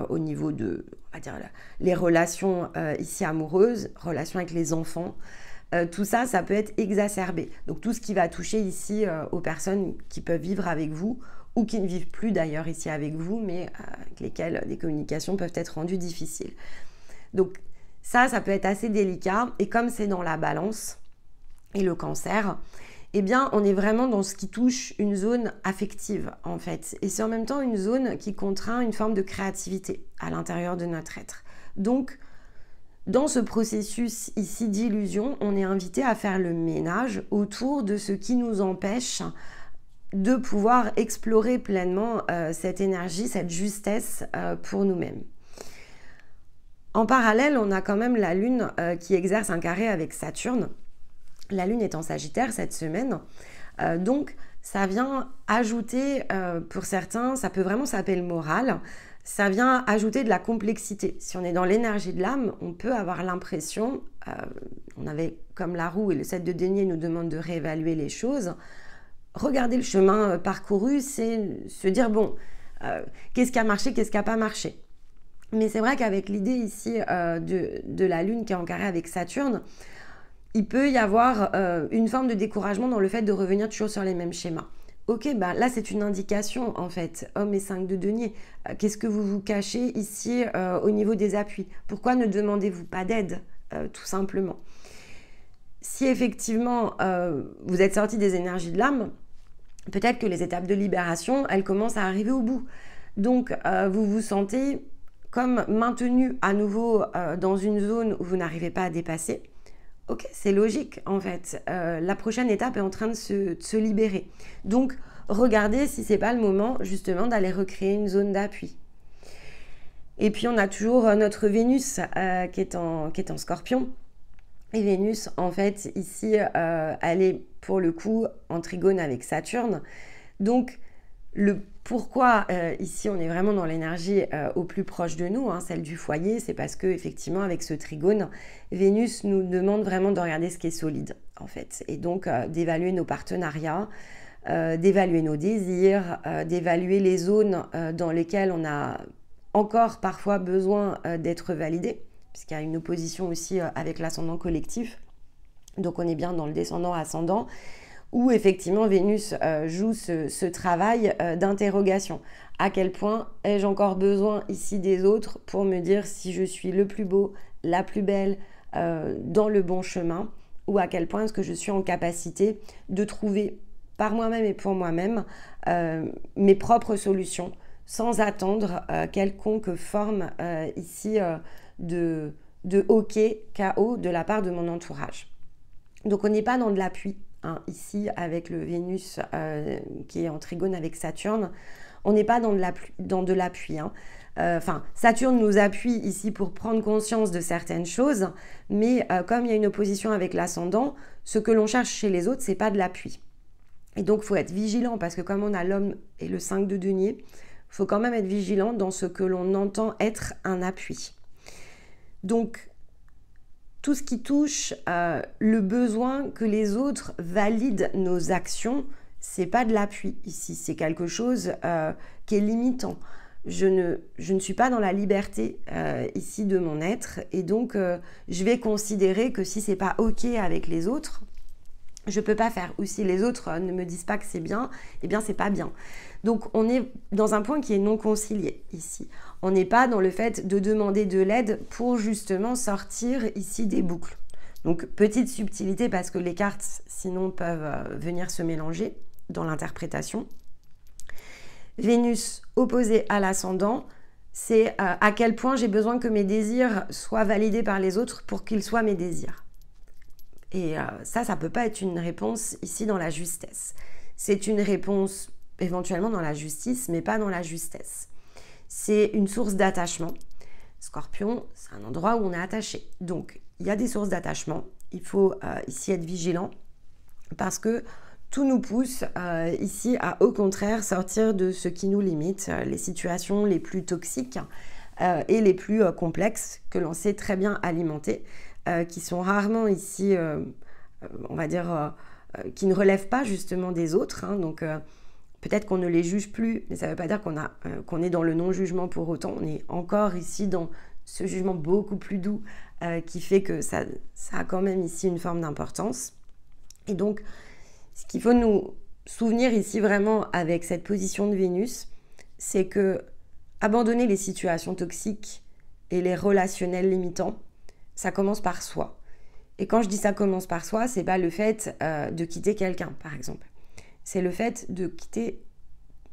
au niveau de, on va dire, les relations ici amoureuses, relations avec les enfants. Tout ça, ça peut être exacerbé. Donc tout ce qui va toucher ici aux personnes qui peuvent vivre avec vous ou qui ne vivent plus d'ailleurs ici avec vous, mais avec lesquelles des communications peuvent être rendues difficiles. Donc ça peut être assez délicat et comme c'est dans la balance et le cancer, eh bien on est vraiment dans ce qui touche une zone affective en fait. Et c'est en même temps une zone qui contraint une forme de créativité à l'intérieur de notre être. Donc dans ce processus ici d'illusion, on est invité à faire le ménage autour de ce qui nous empêche de pouvoir explorer pleinement cette énergie, cette justesse pour nous-mêmes. En parallèle, on a quand même la Lune qui exerce un carré avec Saturne. La Lune est en Sagittaire cette semaine, donc ça vient ajouter, pour certains, ça peut vraiment s'appeler le moral, ça vient ajouter de la complexité. Si on est dans l'énergie de l'âme, on peut avoir l'impression, on avait comme la roue et le 7 de denier nous demande de réévaluer les choses. Regarder le chemin parcouru, c'est se dire, bon, qu'est-ce qui a marché, qu'est-ce qui n'a pas marché. Mais c'est vrai qu'avec l'idée ici de la Lune qui est en carré avec Saturne, il peut y avoir une forme de découragement dans le fait de revenir toujours sur les mêmes schémas. Ok, bah là c'est une indication en fait, homme et 5 de denier. Qu'est-ce que vous vous cachez ici au niveau des appuis? Pourquoi ne demandez-vous pas d'aide, tout simplement? Si effectivement vous êtes sorti des énergies de l'âme, peut-être que les étapes de libération, elles commencent à arriver au bout. Donc vous vous sentez comme maintenu à nouveau dans une zone où vous n'arrivez pas à dépasser. Ok, c'est logique en fait. La prochaine étape est en train de se libérer. Donc, regardez si c'est pas le moment justement d'aller recréer une zone d'appui. Et puis, on a toujours notre Vénus qui est en Scorpion. Et Vénus, en fait, ici, elle est pour le coup en trigone avec Saturne. Donc, le pourquoi ici on est vraiment dans l'énergie au plus proche de nous, hein, celle du foyer, c'est parce que effectivement avec ce trigone, Vénus nous demande vraiment de regarder ce qui est solide en fait, et donc d'évaluer nos partenariats, d'évaluer nos désirs, d'évaluer les zones dans lesquelles on a encore parfois besoin d'être validé, puisqu'il y a une opposition aussi avec l'ascendant collectif, donc on est bien dans le descendant-ascendant, où effectivement Vénus joue ce travail d'interrogation. À quel point ai-je encore besoin ici des autres pour me dire si je suis le plus beau, la plus belle, dans le bon chemin, ou à quel point est-ce que je suis en capacité de trouver par moi-même et pour moi-même mes propres solutions, sans attendre quelconque forme ici de hockey, KO de la part de mon entourage. Donc on n'est pas dans de l'appui. Hein, ici, avec le Vénus qui est en trigone avec Saturne, on n'est pas dans de l'appui. Hein. Saturne nous appuie ici pour prendre conscience de certaines choses, mais comme il y a une opposition avec l'ascendant, ce que l'on cherche chez les autres, c'est pas de l'appui. Et donc, il faut être vigilant, parce que comme on a l'homme et le 5 de denier, il faut quand même être vigilant dans ce que l'on entend être un appui. Donc, tout ce qui touche le besoin que les autres valident nos actions, c'est pas de l'appui ici, c'est quelque chose qui est limitant. Je ne suis pas dans la liberté ici de mon être, et donc je vais considérer que si c'est pas ok avec les autres, je peux pas faire. Ou si les autres ne me disent pas que c'est bien, eh bien c'est pas bien. Donc on est dans un point qui est non concilié ici. On n'est pas dans le fait de demander de l'aide pour justement sortir ici des boucles. Donc petite subtilité, parce que les cartes sinon peuvent venir se mélanger dans l'interprétation. Vénus opposée à l'ascendant, c'est à quel point j'ai besoin que mes désirs soient validés par les autres pour qu'ils soient mes désirs. Et ça ne peut pas être une réponse ici dans la justesse. C'est une réponse éventuellement dans la justice, mais pas dans la justesse. C'est une source d'attachement. Scorpion, c'est un endroit où on est attaché. Donc, il y a des sources d'attachement. Il faut ici être vigilant, parce que tout nous pousse ici à, au contraire, sortir de ce qui nous limite, les situations les plus toxiques et les plus complexes que l'on sait très bien alimenter, qui sont rarement ici, on va dire, qui ne relèvent pas justement des autres. Hein, donc, peut-être qu'on ne les juge plus, mais ça ne veut pas dire qu'on est dans le non-jugement pour autant. On est encore ici dans ce jugement beaucoup plus doux qui fait que ça a quand même ici une forme d'importance. Et donc, ce qu'il faut nous souvenir ici vraiment avec cette position de Vénus, c'est que abandonner les situations toxiques et les relationnels limitants, ça commence par soi. Et quand je dis ça commence par soi, c'est pas le fait de quitter quelqu'un, par exemple. C'est le fait de quitter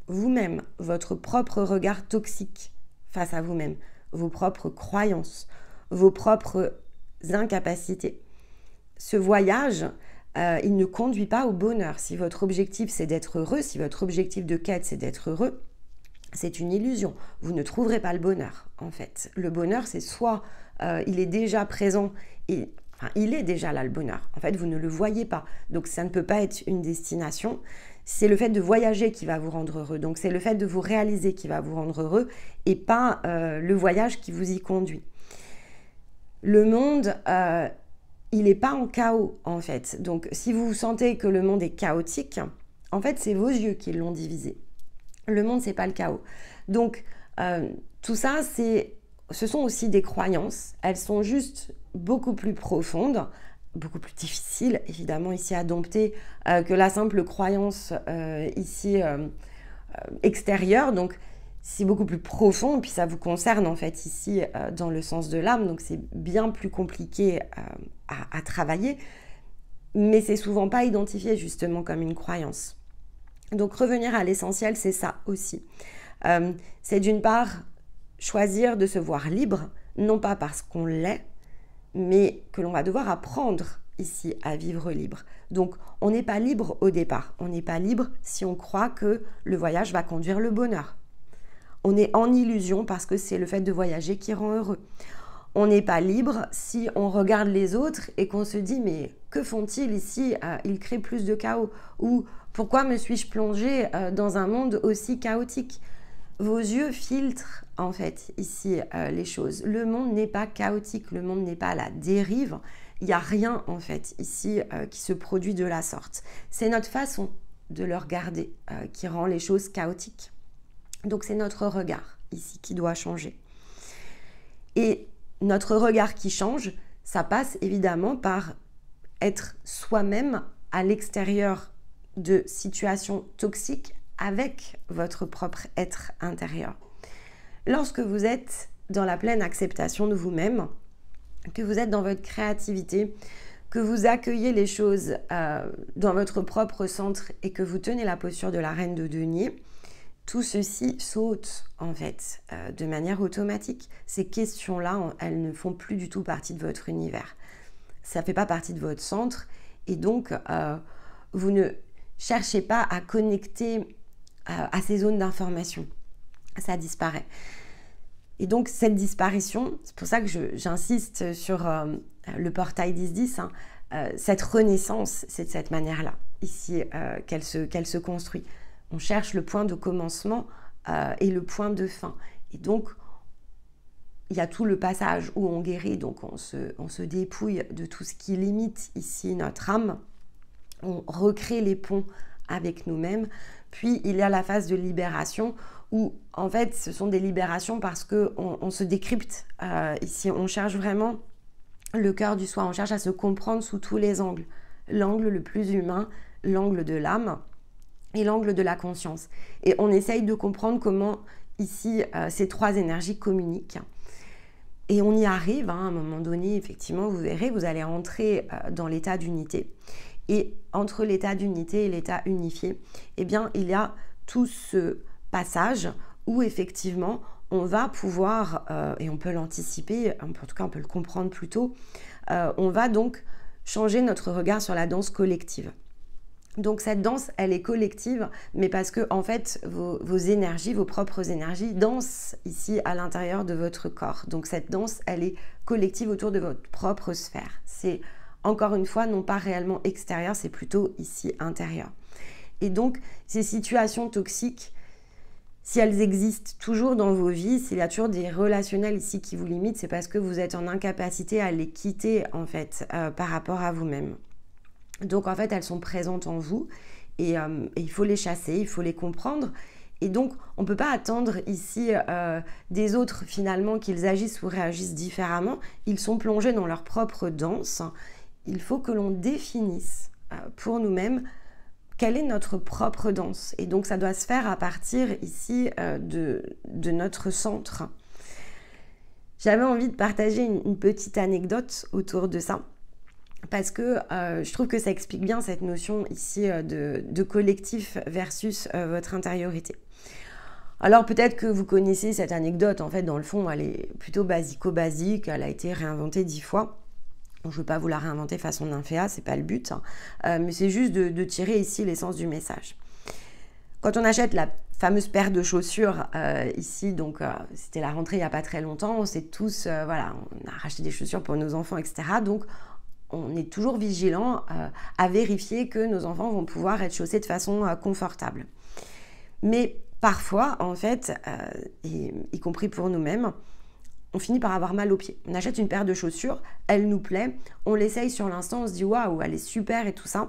vous-même, votre propre regard toxique face à vous-même, vos propres croyances, vos propres incapacités. Ce voyage, il ne conduit pas au bonheur. Si votre objectif c'est d'être heureux, si votre objectif de quête c'est d'être heureux, c'est une illusion. Vous ne trouverez pas le bonheur en fait. Le bonheur c'est soit il est déjà présent et enfin, il est déjà là le bonheur. En fait vous ne le voyez pas. Donc ça ne peut pas être une destination. C'est le fait de voyager qui va vous rendre heureux. Donc c'est le fait de vous réaliser qui va vous rendre heureux et pas le voyage qui vous y conduit. Le monde, il n'est pas en chaos en fait. Donc si vous sentez que le monde est chaotique, en fait c'est vos yeux qui l'ont divisé. Le monde, c'est pas le chaos. Donc tout ça, ce sont aussi des croyances. Elles sont juste beaucoup plus profondes, beaucoup plus difficiles évidemment ici à dompter que la simple croyance ici extérieure. Donc c'est beaucoup plus profond, puis ça vous concerne en fait ici dans le sens de l'âme, donc c'est bien plus compliqué à travailler, mais c'est souvent pas identifié justement comme une croyance. Donc revenir à l'essentiel, c'est ça aussi. C'est d'une part choisir de se voir libre, non pas parce qu'on l'est, mais que l'on va devoir apprendre ici à vivre libre. Donc on n'est pas libre au départ, on n'est pas libre si on croit que le voyage va conduire le bonheur. On est en illusion parce que c'est le fait de voyager qui rend heureux. On n'est pas libre si on regarde les autres et qu'on se dit mais que font-ils ici? Ils créent plus de chaos. Ou pourquoi me suis-je plongée dans un monde aussi chaotique? Vos yeux filtrent en fait ici les choses. Le monde n'est pas chaotique, le monde n'est pas à la dérive. Il n'y a rien en fait ici qui se produit de la sorte. C'est notre façon de le regarder qui rend les choses chaotiques. Donc c'est notre regard ici qui doit changer. Et notre regard qui change, ça passe évidemment par être soi-même à l'extérieur de situations toxiques avec votre propre être intérieur. Lorsque vous êtes dans la pleine acceptation de vous-même, que vous êtes dans votre créativité, que vous accueillez les choses dans votre propre centre et que vous tenez la posture de la reine de denier, tout ceci saute en fait de manière automatique. Ces questions-là, elles ne font plus du tout partie de votre univers. Ça ne fait pas partie de votre centre et donc vous ne cherchez pas à connecter à ces zones d'information. Ça disparaît. Et donc cette disparition, c'est pour ça que j'insiste sur le portail 10-10, cette renaissance, c'est de cette manière-là, ici, qu'elle se construit. On cherche le point de commencement et le point de fin. Et donc, il y a tout le passage où on guérit, donc on se dépouille de tout ce qui limite ici notre âme. On recrée les ponts avec nous-mêmes. Puis, il y a la phase de libération où, en fait, ce sont des libérations parce qu'on se décrypte. Ici, on cherche vraiment le cœur du soi. On cherche à se comprendre sous tous les angles. L'angle le plus humain, l'angle de l'âme et l'angle de la conscience. Et on essaye de comprendre comment, ici, ces trois énergies communiquent. Et on y arrive, à un moment donné, effectivement, vous verrez, vous allez entrer dans l'état d'unité. Et entre l'état d'unité et l'état unifié, eh bien, il y a tout ce passage où, effectivement, on va pouvoir, et on peut l'anticiper, en tout cas, on peut le comprendre plus tôt, on va donc changer notre regard sur la danse collective. Donc cette danse, elle est collective, mais parce que en fait, vos énergies, vos propres énergies dansent ici à l'intérieur de votre corps. Donc cette danse, elle est collective autour de votre propre sphère. C'est encore une fois non pas réellement extérieur, c'est plutôt ici intérieur. Et donc ces situations toxiques, si elles existent toujours dans vos vies, s'il y a toujours des relationnels ici qui vous limitent, c'est parce que vous êtes en incapacité à les quitter en fait par rapport à vous-même. Donc en fait, elles sont présentes en vous et il faut les chasser, il faut les comprendre. Et donc, on ne peut pas attendre ici des autres finalement qu'ils agissent ou réagissent différemment. Ils sont plongés dans leur propre danse. Il faut que l'on définisse pour nous-mêmes quelle est notre propre danse. Et donc, ça doit se faire à partir ici de notre centre. J'avais envie de partager une petite anecdote autour de ça. Parce que je trouve que ça explique bien cette notion ici de collectif versus votre intériorité. Alors peut-être que vous connaissez cette anecdote, en fait dans le fond elle est plutôt basico-basique, elle a été réinventée 10 fois. Donc, je ne veux pas vous la réinventer façon nymphéa, c'est pas le but, hein. Mais c'est juste de tirer ici l'essence du message. Quand on achète la fameuse paire de chaussures ici, donc c'était la rentrée il n'y a pas très longtemps, on s'est tous, voilà, on a racheté des chaussures pour nos enfants, etc. Donc on est toujours vigilant à vérifier que nos enfants vont pouvoir être chaussés de façon confortable. Mais parfois, en fait, y compris pour nous-mêmes, on finit par avoir mal aux pieds. On achète une paire de chaussures, elle nous plaît, on l'essaye sur l'instant, on se dit waouh, elle est super et tout ça.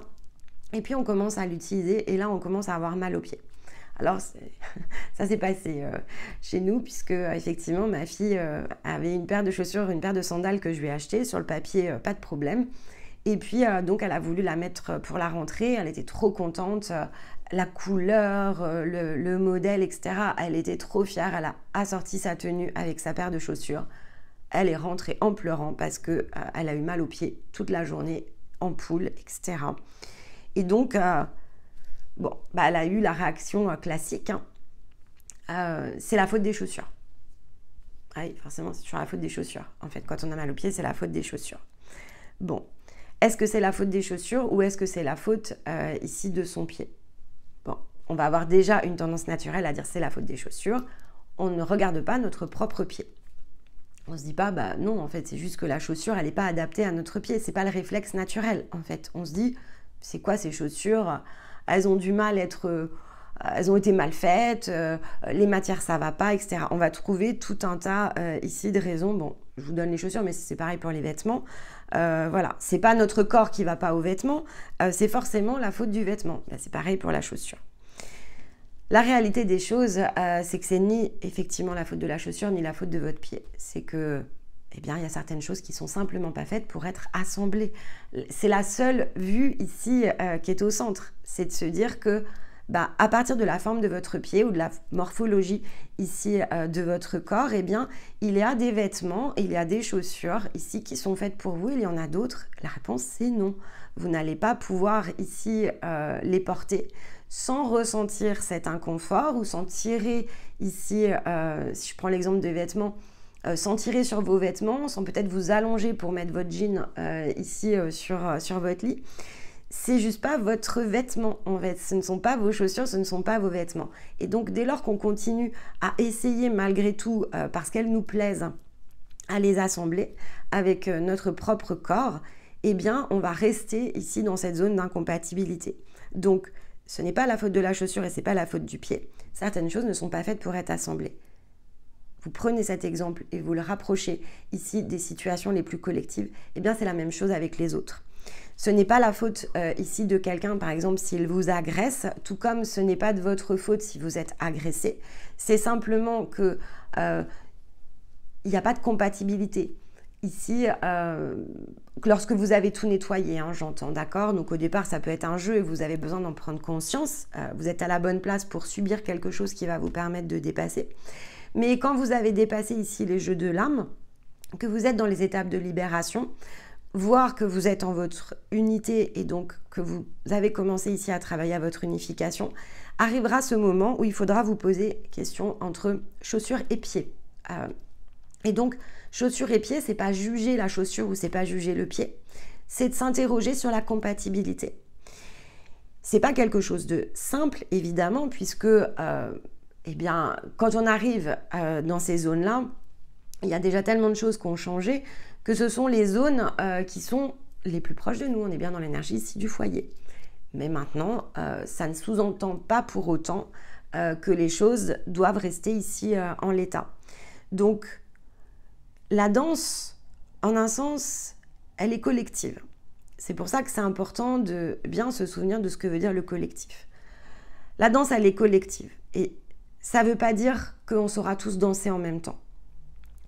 Et puis on commence à l'utiliser et là on commence à avoir mal aux pieds. Alors ça s'est passé chez nous puisque effectivement ma fille avait une paire de chaussures, une paire de sandales que je lui ai achetées. Sur le papier, pas de problème. Et puis donc elle a voulu la mettre pour la rentrée, elle était trop contente, la couleur, le modèle, etc. Elle était trop fière, elle a assorti sa tenue avec sa paire de chaussures. Elle est rentrée en pleurant parce qu'elle a eu mal aux pieds toute la journée, en poule, etc. Et donc, bon, elle a eu la réaction classique, hein. C'est la faute des chaussures. Oui, forcément, c'est toujours la faute des chaussures. En fait, quand on a mal aux pieds, c'est la faute des chaussures. Bon, est-ce que c'est la faute des chaussures ou est-ce que c'est la faute ici de son pied? Bon, on va avoir déjà une tendance naturelle à dire c'est la faute des chaussures. On ne regarde pas notre propre pied. On se dit pas, non, en fait, c'est juste que la chaussure, elle n'est pas adaptée à notre pied. C'est pas le réflexe naturel, en fait. On se dit, c'est quoi ces chaussures? Elles ont du mal à être... elles ont été mal faites, les matières ça va pas, etc. On va trouver tout un tas ici de raisons. Bon, je vous donne les chaussures, mais c'est pareil pour les vêtements. Voilà, c'est pas notre corps qui va pas aux vêtements, c'est forcément la faute du vêtement. C'est pareil pour la chaussure. La réalité des choses, c'est que c'est ni effectivement la faute de la chaussure, ni la faute de votre pied. C'est que, eh bien, il y a certaines choses qui sont simplement pas faites pour être assemblées. C'est la seule vue ici qui est au centre. C'est de se dire que, à partir de la forme de votre pied ou de la morphologie ici de votre corps, eh bien, il y a des vêtements, il y a des chaussures ici qui sont faites pour vous, il y en a d'autres. La réponse, c'est non. Vous n'allez pas pouvoir ici les porter sans ressentir cet inconfort ou sans tirer ici, si je prends l'exemple des vêtements, sans tirer sur vos vêtements, sans peut-être vous allonger pour mettre votre jean ici sur votre lit. C'est juste pas votre vêtement en fait, ce ne sont pas vos chaussures, ce ne sont pas vos vêtements. Et donc dès lors qu'on continue à essayer malgré tout, parce qu'elles nous plaisent, à les assembler avec notre propre corps, eh bien on va rester ici dans cette zone d'incompatibilité. Donc ce n'est pas la faute de la chaussure et c'est pas la faute du pied. Certaines choses ne sont pas faites pour être assemblées. Vous prenez cet exemple et vous le rapprochez ici des situations les plus collectives, eh bien c'est la même chose avec les autres. Ce n'est pas la faute ici de quelqu'un, par exemple, s'il vous agresse, tout comme ce n'est pas de votre faute si vous êtes agressé. C'est simplement que il n'y a pas de compatibilité. Ici, lorsque vous avez tout nettoyé, hein, j'entends, d'accord? Donc au départ, ça peut être un jeu et vous avez besoin d'en prendre conscience. Vous êtes à la bonne place pour subir quelque chose qui va vous permettre de dépasser. Mais quand vous avez dépassé ici les jeux de l'âme, que vous êtes dans les étapes de libération, voir que vous êtes en votre unité et donc que vous avez commencé ici à travailler à votre unification, arrivera ce moment où il faudra vous poser question entre chaussures et pieds. Et donc, chaussures et pieds, c'est pas juger la chaussure ou c'est pas juger le pied, c'est de s'interroger sur la compatibilité. C'est pas quelque chose de simple, évidemment, puisque eh bien, quand on arrive dans ces zones-là, il y a déjà tellement de choses qui ont changé que ce sont les zones qui sont les plus proches de nous. On est bien dans l'énergie ici du foyer. Mais maintenant, ça ne sous-entend pas pour autant que les choses doivent rester ici en l'état. Donc, la danse, en un sens, elle est collective. C'est pour ça que c'est important de bien se souvenir de ce que veut dire le collectif. La danse, elle est collective. Et ça ne veut pas dire qu'on saura tous danser en même temps.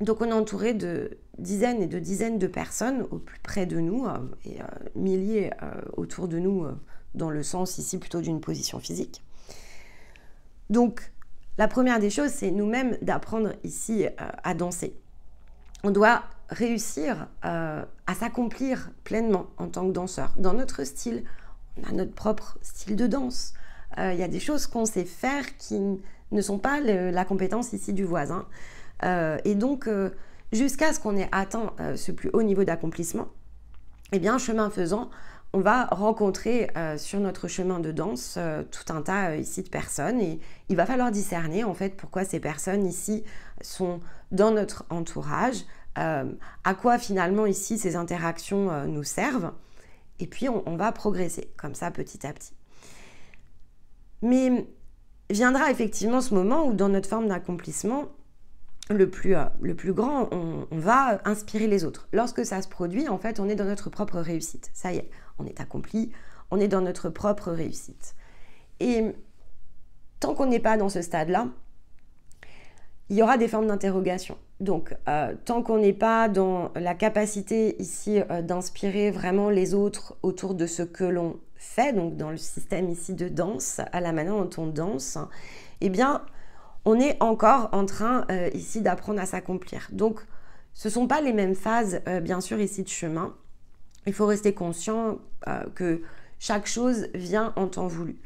Donc on est entouré de dizaines et de dizaines de personnes au plus près de nous et milliers autour de nous dans le sens ici plutôt d'une position physique. Donc la première des choses, c'est nous-mêmes d'apprendre ici à danser. On doit réussir à s'accomplir pleinement en tant que danseur. Dans notre style, on a notre propre style de danse. Il y a des choses qu'on sait faire qui ne sont pas la compétence ici du voisin. Et donc, jusqu'à ce qu'on ait atteint ce plus haut niveau d'accomplissement, eh bien, chemin faisant, on va rencontrer sur notre chemin de danse tout un tas ici de personnes et il va falloir discerner en fait pourquoi ces personnes ici sont dans notre entourage, à quoi finalement ici ces interactions nous servent et puis on va progresser comme ça petit à petit. Mais viendra effectivement ce moment où dans notre forme d'accomplissement, le plus grand, on va inspirer les autres. Lorsque ça se produit, en fait, on est dans notre propre réussite. Ça y est, on est accompli, on est dans notre propre réussite. Et tant qu'on n'est pas dans ce stade-là, il y aura des formes d'interrogation. Donc, tant qu'on n'est pas dans la capacité ici d'inspirer vraiment les autres autour de ce que l'on fait, donc dans le système ici de danse, à la manière dont on danse, eh bien, on est encore en train ici d'apprendre à s'accomplir. Donc, ce ne sont pas les mêmes phases, bien sûr, ici de chemin. Il faut rester conscient que chaque chose vient en temps voulu.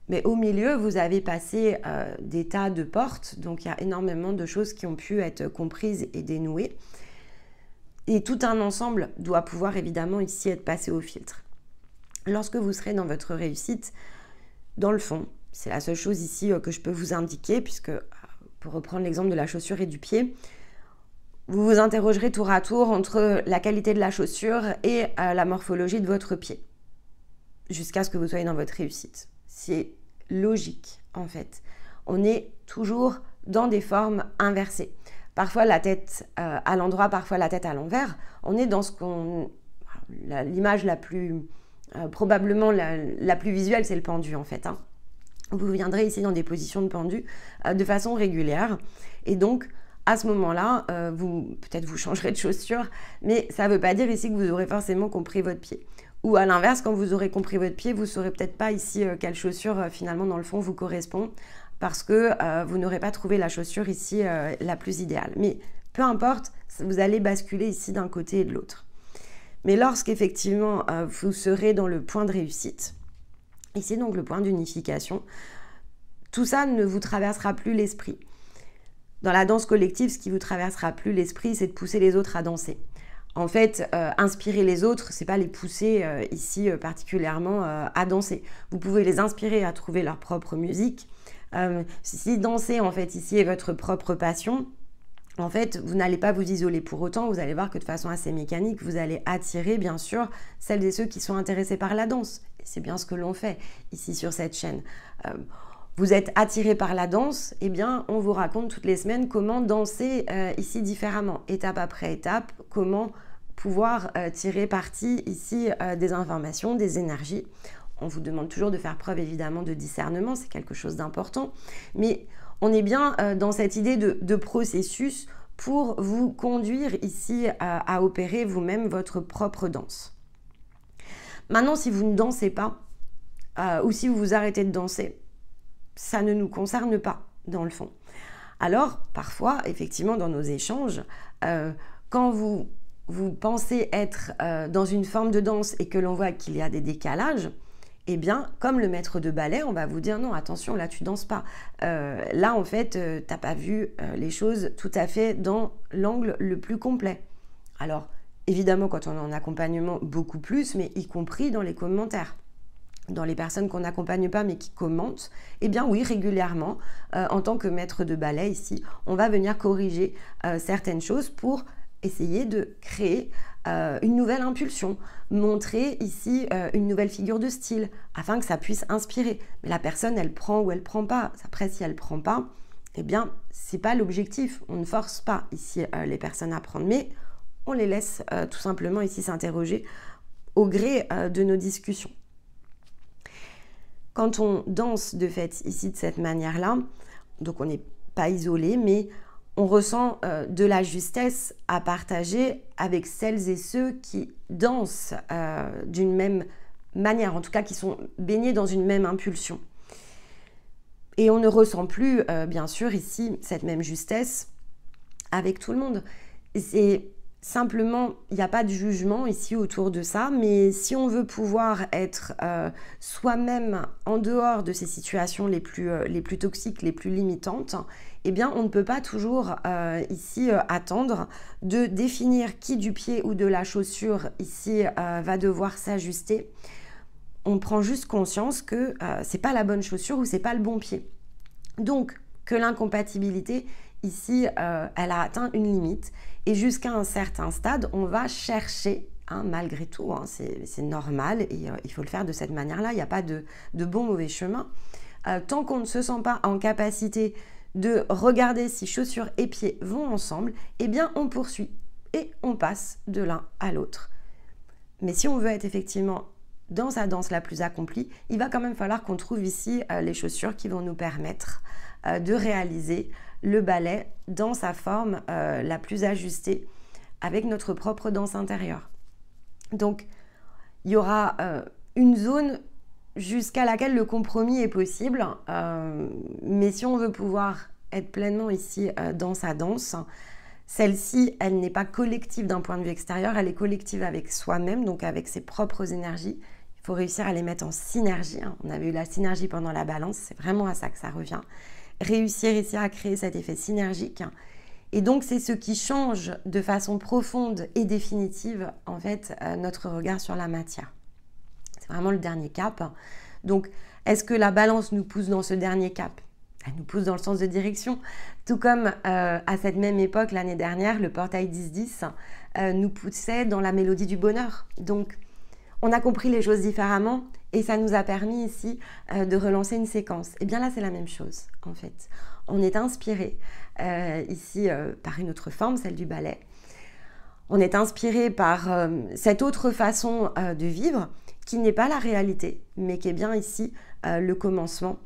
Mais au milieu, vous avez passé des tas de portes, donc il y a énormément de choses qui ont pu être comprises et dénouées. Et tout un ensemble doit pouvoir évidemment ici être passé au filtre. Lorsque vous serez dans votre réussite, dans le fond, c'est la seule chose ici que je peux vous indiquer, puisque, pour reprendre l'exemple de la chaussure et du pied, vous vous interrogerez tour à tour entre la qualité de la chaussure et la morphologie de votre pied, jusqu'à ce que vous soyez dans votre réussite. C'est logique, en fait. On est toujours dans des formes inversées. Parfois la tête à l'endroit, parfois la tête à l'envers. On est dans ce qu'on... L'image la plus... probablement la plus visuelle, c'est le pendu, en fait, hein. Vous viendrez ici dans des positions de pendu de façon régulière. Et donc, à ce moment-là, peut-être vous changerez de chaussure, mais ça ne veut pas dire ici que vous aurez forcément compris votre pied. Ou à l'inverse, quand vous aurez compris votre pied, vous ne saurez peut-être pas ici quelle chaussure finalement dans le fond vous correspond parce que vous n'aurez pas trouvé la chaussure ici la plus idéale. Mais peu importe, vous allez basculer ici d'un côté et de l'autre. Mais lorsqu'effectivement vous serez dans le point de réussite, ici donc le point d'unification, tout ça ne vous traversera plus l'esprit. Dans la danse collective, ce qui vous traversera plus l'esprit, c'est de pousser les autres à danser. En fait, inspirer les autres, c'est pas les pousser ici particulièrement à danser. Vous pouvez les inspirer à trouver leur propre musique. Si danser, en fait, ici est votre propre passion, en fait, vous n'allez pas vous isoler pour autant. Vous allez voir que de façon assez mécanique, vous allez attirer, bien sûr, celles et ceux qui sont intéressés par la danse. Et c'est bien ce que l'on fait ici sur cette chaîne. Vous êtes attiré par la danse, eh bien, on vous raconte toutes les semaines comment danser ici différemment, étape après étape, comment pouvoir tirer parti ici des informations, des énergies. On vous demande toujours de faire preuve évidemment de discernement, c'est quelque chose d'important, mais on est bien dans cette idée de processus pour vous conduire ici à opérer vous-même votre propre danse. Maintenant, si vous ne dansez pas ou si vous vous arrêtez de danser, ça ne nous concerne pas dans le fond. Alors, parfois, effectivement, dans nos échanges, quand vous pensez être dans une forme de danse et que l'on voit qu'il y a des décalages, eh bien, comme le maître de ballet, on va vous dire non, attention, là tu danses pas. Là, en fait, t'as pas vu les choses tout à fait dans l'angle le plus complet. Alors, évidemment, quand on est en accompagnement, beaucoup plus, mais y compris dans les commentaires. Dans les personnes qu'on n'accompagne pas mais qui commentent, eh bien oui, régulièrement, en tant que maître de ballet ici, on va venir corriger certaines choses pour essayer de créer une nouvelle impulsion, montrer ici une nouvelle figure de style, afin que ça puisse inspirer. Mais la personne, elle prend ou elle prend pas. Après, si elle prend pas, eh bien, c'est pas l'objectif. On ne force pas ici les personnes à prendre, mais on les laisse tout simplement ici s'interroger au gré de nos discussions. Quand on danse de fait ici de cette manière-là, donc on n'est pas isolé, mais on ressent de la justesse à partager avec celles et ceux qui dansent d'une même manière, en tout cas qui sont baignés dans une même impulsion. Et on ne ressent plus, bien sûr, ici, cette même justesse avec tout le monde. C'est simplement, il n'y a pas de jugement ici autour de ça, mais si on veut pouvoir être soi-même en dehors de ces situations les plus toxiques, les plus limitantes, eh bien on ne peut pas toujours ici attendre de définir qui du pied ou de la chaussure ici va devoir s'ajuster. On prend juste conscience que c'est pas la bonne chaussure ou c'est pas le bon pied. Donc que l'incompatibilité ici elle a atteint une limite et jusqu'à un certain stade on va chercher, hein, malgré tout, hein, c'est normal et il faut le faire de cette manière-là, il n'y a pas de bon mauvais chemin. Tant qu'on ne se sent pas en capacité de regarder si chaussures et pieds vont ensemble, eh bien on poursuit et on passe de l'un à l'autre. Mais si on veut être effectivement dans sa danse la plus accomplie, il va quand même falloir qu'on trouve ici les chaussures qui vont nous permettre de réaliser le ballet dans sa forme la plus ajustée avec notre propre danse intérieure. Donc, il y aura une zone jusqu'à laquelle le compromis est possible, mais si on veut pouvoir être pleinement ici dans sa danse, celle-ci, elle n'est pas collective d'un point de vue extérieur, elle est collective avec soi-même, donc avec ses propres énergies. Il faut réussir à les mettre en synergie. Hein. On avait eu la synergie pendant la balance, c'est vraiment à ça que ça revient. Réussir ici à créer cet effet synergique. Et donc, c'est ce qui change de façon profonde et définitive, en fait, notre regard sur la matière. C'est vraiment le dernier cap. Donc, est-ce que la balance nous pousse dans ce dernier cap? Elle nous pousse dans le sens de direction. Tout comme à cette même époque, l'année dernière, le portail 10-10 nous poussait dans la mélodie du bonheur. Donc, on a compris les choses différemment et ça nous a permis ici de relancer une séquence. Et bien là, c'est la même chose, en fait. On est inspiré ici par une autre forme, celle du ballet. On est inspiré par cette autre façon de vivre qui n'est pas la réalité, mais qui est bien ici le commencement.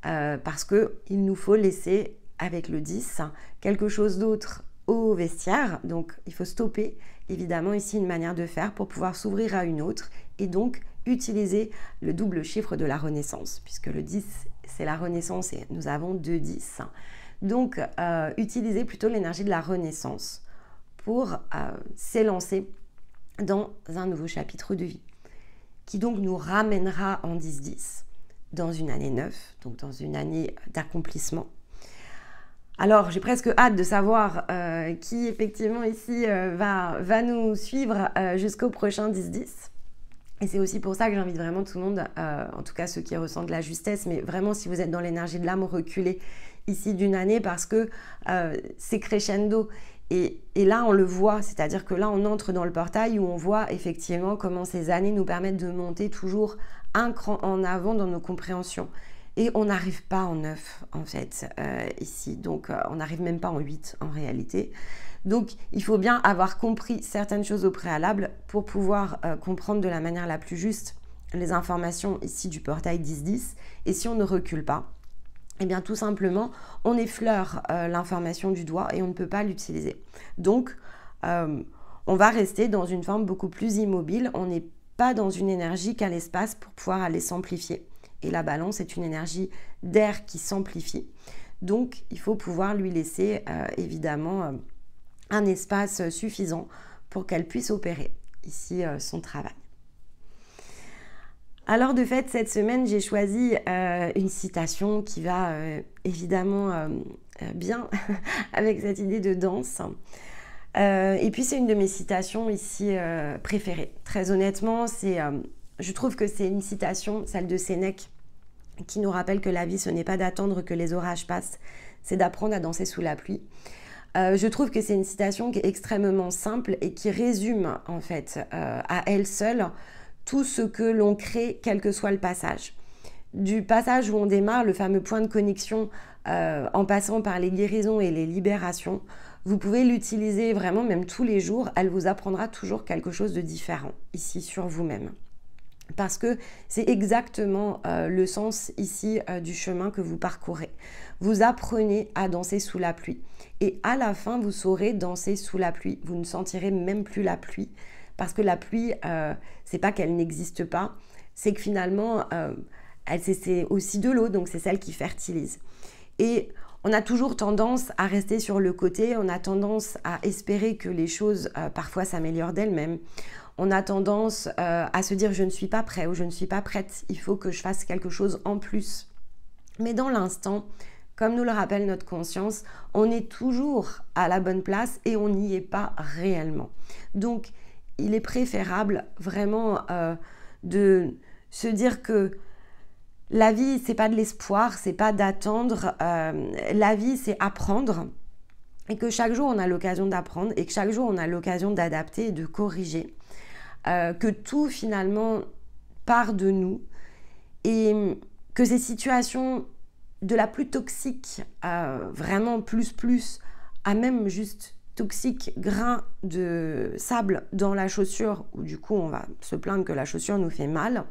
Parce qu'il nous faut laisser, avec le 10, quelque chose d'autre au vestiaire. Donc, il faut stopper, évidemment, ici une manière de faire pour pouvoir s'ouvrir à une autre et donc utiliser le double chiffre de la renaissance, puisque le 10, c'est la renaissance et nous avons 2 10. Donc, utiliser plutôt l'énergie de la renaissance pour s'élancer dans un nouveau chapitre de vie, qui donc nous ramènera en 10-10 dans une année 9, donc dans une année d'accomplissement. Alors, j'ai presque hâte de savoir qui, effectivement, ici, va nous suivre jusqu'au prochain 10-10. Et c'est aussi pour ça que j'invite vraiment tout le monde, en tout cas ceux qui ressentent de la justesse, mais vraiment si vous êtes dans l'énergie de l'âme, reculez ici d'une année parce que c'est crescendo. Et là, on le voit, c'est-à-dire que là, on entre dans le portail où on voit effectivement comment ces années nous permettent de monter toujours un cran en avant dans nos compréhensions. Et on n'arrive pas en 9, en fait, ici. Donc, on n'arrive même pas en 8, en réalité. Donc, il faut bien avoir compris certaines choses au préalable pour pouvoir comprendre de la manière la plus juste les informations ici du portail 10-10. Et si on ne recule pas, eh bien, tout simplement, on effleure l'information du doigt et on ne peut pas l'utiliser. Donc, on va rester dans une forme beaucoup plus immobile. On n'est pas dans une énergie qu'à l'espace pour pouvoir aller s'amplifier. Et la balance est une énergie d'air qui s'amplifie. Donc, il faut pouvoir lui laisser évidemment un espace suffisant pour qu'elle puisse opérer ici son travail. Alors de fait, cette semaine, j'ai choisi une citation qui va évidemment bien avec cette idée de danse. Et puis, c'est une de mes citations ici préférées. Très honnêtement, je trouve que c'est une citation, celle de Sénèque, qui nous rappelle que la vie, ce n'est pas d'attendre que les orages passent, c'est d'apprendre à danser sous la pluie. Je trouve que c'est une citation qui est extrêmement simple et qui résume en fait à elle seule tout ce que l'on crée, quel que soit le passage. Du passage où on démarre, le fameux point de connexion, en passant par les guérisons et les libérations, vous pouvez l'utiliser vraiment même tous les jours, elle vous apprendra toujours quelque chose de différent ici sur vous-même. Parce que c'est exactement le sens ici du chemin que vous parcourez. Vous apprenez à danser sous la pluie. Et à la fin, vous saurez danser sous la pluie. Vous ne sentirez même plus la pluie. Parce que la pluie, c'est pas qu'elle n'existe pas. C'est que finalement, c'est aussi de l'eau. Donc c'est celle qui fertilise. Et on a toujours tendance à rester sur le côté. On a tendance à espérer que les choses, parfois, s'améliorent d'elles-mêmes. On a tendance à se dire « je ne suis pas prêt » ou « je ne suis pas prête, il faut que je fasse quelque chose en plus ». Mais dans l'instant, comme nous le rappelle notre conscience, on est toujours à la bonne place et on n'y est pas réellement. Donc, il est préférable vraiment de se dire que la vie, c'est pas de l'espoir, c'est pas d'attendre. La vie, c'est apprendre. Et que chaque jour, on a l'occasion d'apprendre et que chaque jour, on a l'occasion d'adapter et de corriger. Que tout, finalement, part de nous. Et que ces situations de la plus toxique, vraiment plus, à même juste toxique, grain de sable dans la chaussure, où du coup, on va se plaindre que la chaussure nous fait mal.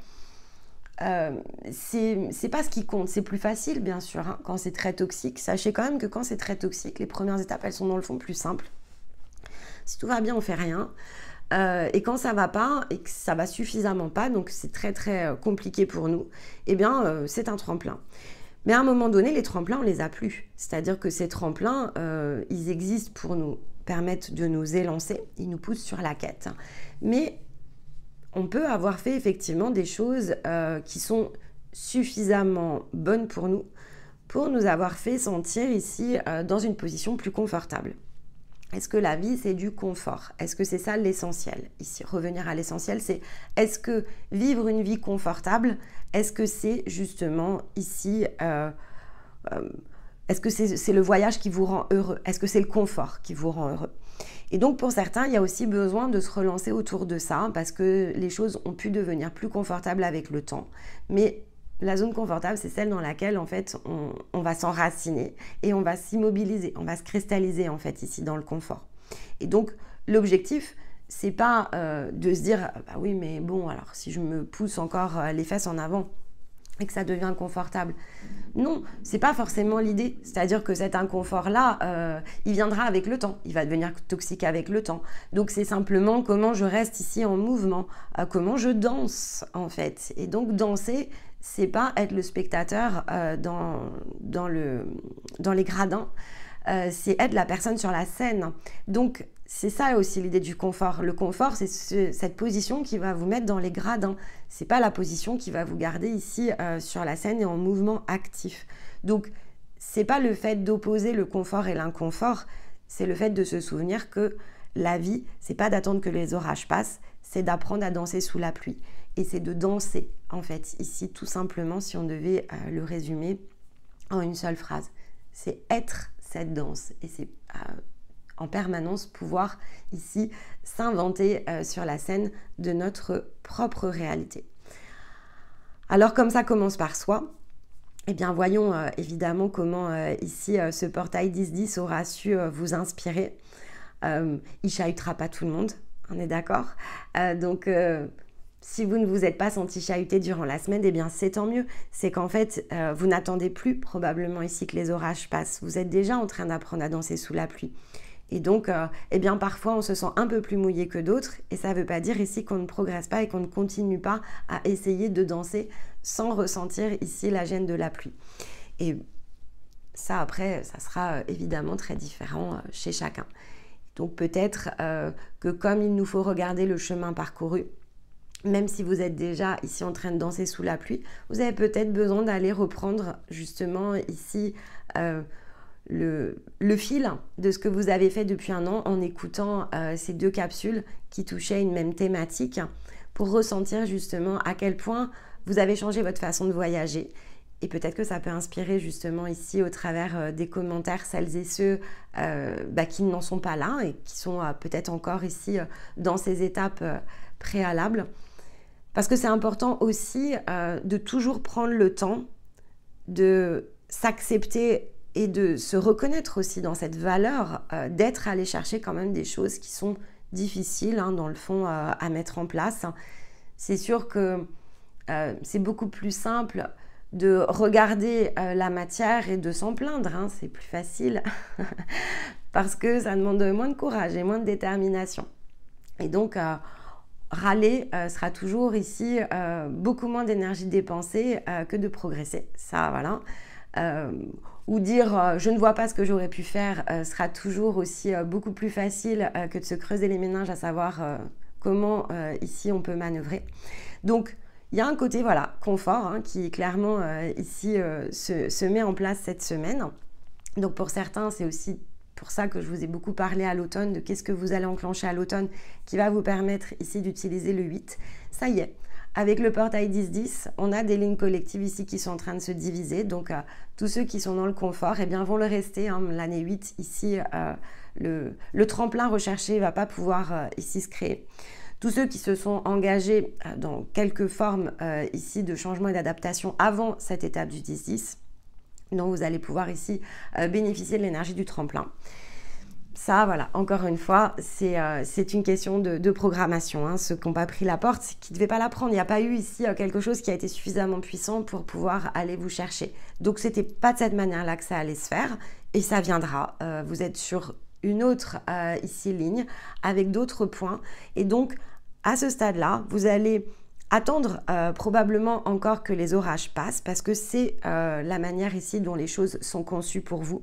C'est pas ce qui compte, c'est plus facile bien sûr hein, quand c'est très toxique. Sachez quand même que quand c'est très toxique, les premières étapes elles sont dans le fond plus simples. Si tout va bien, on fait rien. Et quand ça va pas et que ça va suffisamment pas, donc c'est très compliqué pour nous, eh bien c'est un tremplin. Mais à un moment donné, les tremplins, on les a plus. C'est-à-dire que ces tremplins, ils existent pour nous permettre de nous élancer, ils nous poussent sur la quête. Mais on peut avoir fait effectivement des choses qui sont suffisamment bonnes pour nous avoir fait sentir ici dans une position plus confortable. Est-ce que la vie, c'est du confort? Est-ce que c'est ça l'essentiel? Ici, revenir à l'essentiel, c'est est-ce que vivre une vie confortable, est-ce que c'est justement ici, est-ce que c'est le voyage qui vous rend heureux? Est-ce que c'est le confort qui vous rend heureux? Et donc pour certains, il y a aussi besoin de se relancer autour de ça parce que les choses ont pu devenir plus confortables avec le temps. Mais la zone confortable, c'est celle dans laquelle en fait on va s'enraciner et on va s'immobiliser, on va se cristalliser en fait ici dans le confort. Et donc l'objectif, c'est pas de se dire bah oui mais bon alors si je me pousse encore les fesses en avant et que ça devient confortable. Non, c'est pas forcément l'idée. C'est-à-dire que cet inconfort-là, il viendra avec le temps. Il va devenir toxique avec le temps. Donc c'est simplement comment je reste ici en mouvement, comment je danse en fait. Et donc danser, c'est pas être le spectateur dans les gradins. C'est être la personne sur la scène. Donc c'est ça aussi l'idée du confort. Le confort, c'est cette position qui va vous mettre dans les gradins. C'est pas la position qui va vous garder ici sur la scène et en mouvement actif. Donc c'est pas le fait d'opposer le confort et l'inconfort, c'est le fait de se souvenir que la vie, c'est pas d'attendre que les orages passent, c'est d'apprendre à danser sous la pluie. Et c'est de danser en fait ici tout simplement si on devait le résumer en une seule phrase. C'est être cette danse et c'est en permanence pouvoir ici s'inventer sur la scène de notre propre réalité. Alors comme ça commence par soi, eh bien voyons évidemment comment ici ce portail 10-10 aura su vous inspirer. Il chahutera pas tout le monde, on est d'accord. Donc si vous ne vous êtes pas senti chahuté durant la semaine, eh bien c'est tant mieux. C'est qu'en fait, vous n'attendez plus probablement ici que les orages passent. Vous êtes déjà en train d'apprendre à danser sous la pluie. Et donc, eh bien parfois on se sent un peu plus mouillé que d'autres et ça ne veut pas dire ici qu'on ne progresse pas et qu'on ne continue pas à essayer de danser sans ressentir ici la gêne de la pluie. Et ça après, ça sera évidemment très différent chez chacun. Donc peut-être que comme il nous faut regarder le chemin parcouru, même si vous êtes déjà ici en train de danser sous la pluie, vous avez peut-être besoin d'aller reprendre justement ici le fil de ce que vous avez fait depuis un an en écoutant ces deux capsules qui touchaient une même thématique pour ressentir justement à quel point vous avez changé votre façon de voyager. Et peut-être que ça peut inspirer justement ici au travers des commentaires celles et ceux qui n'en sont pas là et qui sont peut-être encore ici dans ces étapes préalables. Parce que c'est important aussi de toujours prendre le temps de s'accepter et de se reconnaître aussi dans cette valeur d'être allé chercher quand même des choses qui sont difficiles dans le fond à mettre en place. C'est sûr que c'est beaucoup plus simple de regarder la matière et de s'en plaindre, c'est plus facile parce que ça demande moins de courage et moins de détermination. Et donc râler sera toujours ici beaucoup moins d'énergie dépensée que de progresser. Ça, voilà. Ou dire je ne vois pas ce que j'aurais pu faire sera toujours aussi beaucoup plus facile que de se creuser les méninges à savoir comment ici on peut manœuvrer. Donc il y a un côté voilà, confort hein, qui clairement ici se met en place cette semaine. Donc pour certains, c'est aussi pour ça que je vous ai beaucoup parlé à l'automne de qu'est-ce que vous allez enclencher à l'automne qui va vous permettre ici d'utiliser le 8. Ça y est, avec le portail 10-10, on a des lignes collectives ici qui sont en train de se diviser. Donc tous ceux qui sont dans le confort eh bien, vont le rester. Hein. L'année 8, ici, le tremplin recherché ne va pas pouvoir ici se créer. Tous ceux qui se sont engagés dans quelques formes ici de changement et d'adaptation avant cette étape du 10-10, donc vous allez pouvoir ici bénéficier de l'énergie du tremplin. Ça, voilà, encore une fois, c'est une question de programmation. Hein. Ceux qui n'ont pas pris la porte, qui ne devaient pas la prendre. Il n'y a pas eu ici quelque chose qui a été suffisamment puissant pour pouvoir aller vous chercher. Donc, ce n'était pas de cette manière-là que ça allait se faire. Et ça viendra. Vous êtes sur une autre ici ligne avec d'autres points. Et donc, à ce stade-là, vous allez attendre probablement encore que les orages passent parce que c'est la manière ici dont les choses sont conçues pour vous.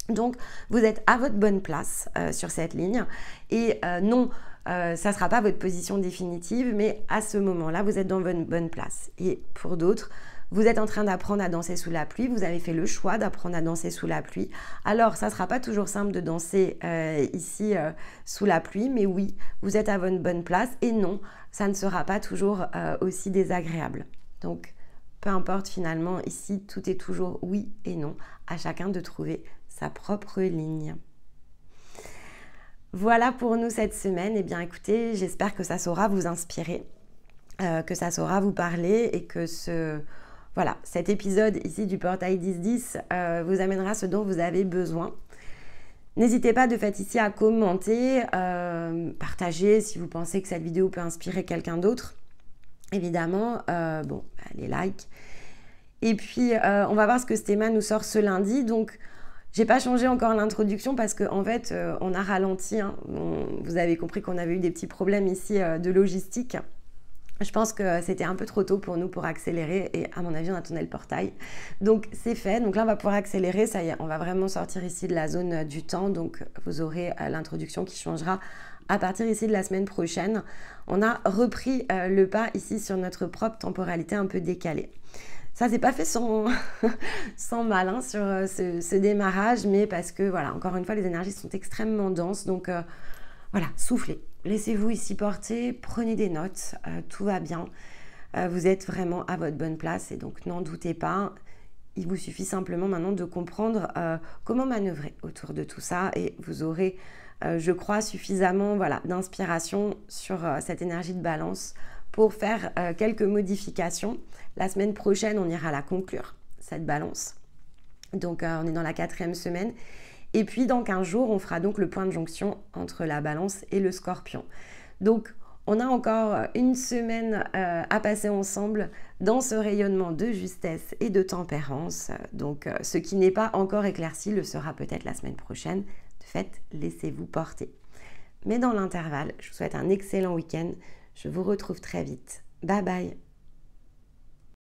Donc, vous êtes à votre bonne place sur cette ligne et non, ça ne sera pas votre position définitive, mais à ce moment-là, vous êtes dans votre bonne place. Et pour d'autres, vous êtes en train d'apprendre à danser sous la pluie, vous avez fait le choix d'apprendre à danser sous la pluie. Alors, ça ne sera pas toujours simple de danser ici sous la pluie, mais oui, vous êtes à votre bonne place et non, ça ne sera pas toujours aussi désagréable. Donc, peu importe finalement, ici, tout est toujours oui et non, à chacun de trouver sa propre ligne. Voilà pour nous cette semaine. Eh bien, écoutez, j'espère que ça saura vous inspirer, que ça saura vous parler et que cet épisode ici du portail 10-10 vous amènera ce dont vous avez besoin. N'hésitez pas de fait ici à commenter, partager si vous pensez que cette vidéo peut inspirer quelqu'un d'autre. Évidemment, les likes. Et puis, on va voir ce que Stéma nous sort ce lundi. Donc, j'ai pas changé encore l'introduction parce qu'en fait, on a ralenti. Hein. Vous avez compris qu'on avait eu des petits problèmes ici de logistique. Je pense que c'était un peu trop tôt pour nous pour accélérer et à mon avis, on attendait le portail. Donc, c'est fait. Donc là, on va pouvoir accélérer. Ça y est, on va vraiment sortir ici de la zone du temps. Donc, vous aurez l'introduction qui changera à partir ici de la semaine prochaine. On a repris le pas ici sur notre propre temporalité un peu décalée. Ça s'est pas fait sans mal hein, sur ce démarrage, mais parce que, voilà, encore une fois, les énergies sont extrêmement denses. Donc, voilà, soufflez. Laissez-vous ici porter, prenez des notes, tout va bien. Vous êtes vraiment à votre bonne place et donc n'en doutez pas. Il vous suffit simplement maintenant de comprendre comment manœuvrer autour de tout ça et vous aurez, je crois, suffisamment d'inspiration sur cette énergie de balance pour faire quelques modifications. La semaine prochaine, on ira la conclure, cette balance. Donc, on est dans la 4e semaine. Et puis, dans 15 jours, on fera donc le point de jonction entre la balance et le scorpion. Donc, on a encore une semaine à passer ensemble dans ce rayonnement de justesse et de tempérance. Donc, ce qui n'est pas encore éclairci le sera peut-être la semaine prochaine. De fait, laissez-vous porter. Mais dans l'intervalle, je vous souhaite un excellent week-end. Je vous retrouve très vite. Bye bye.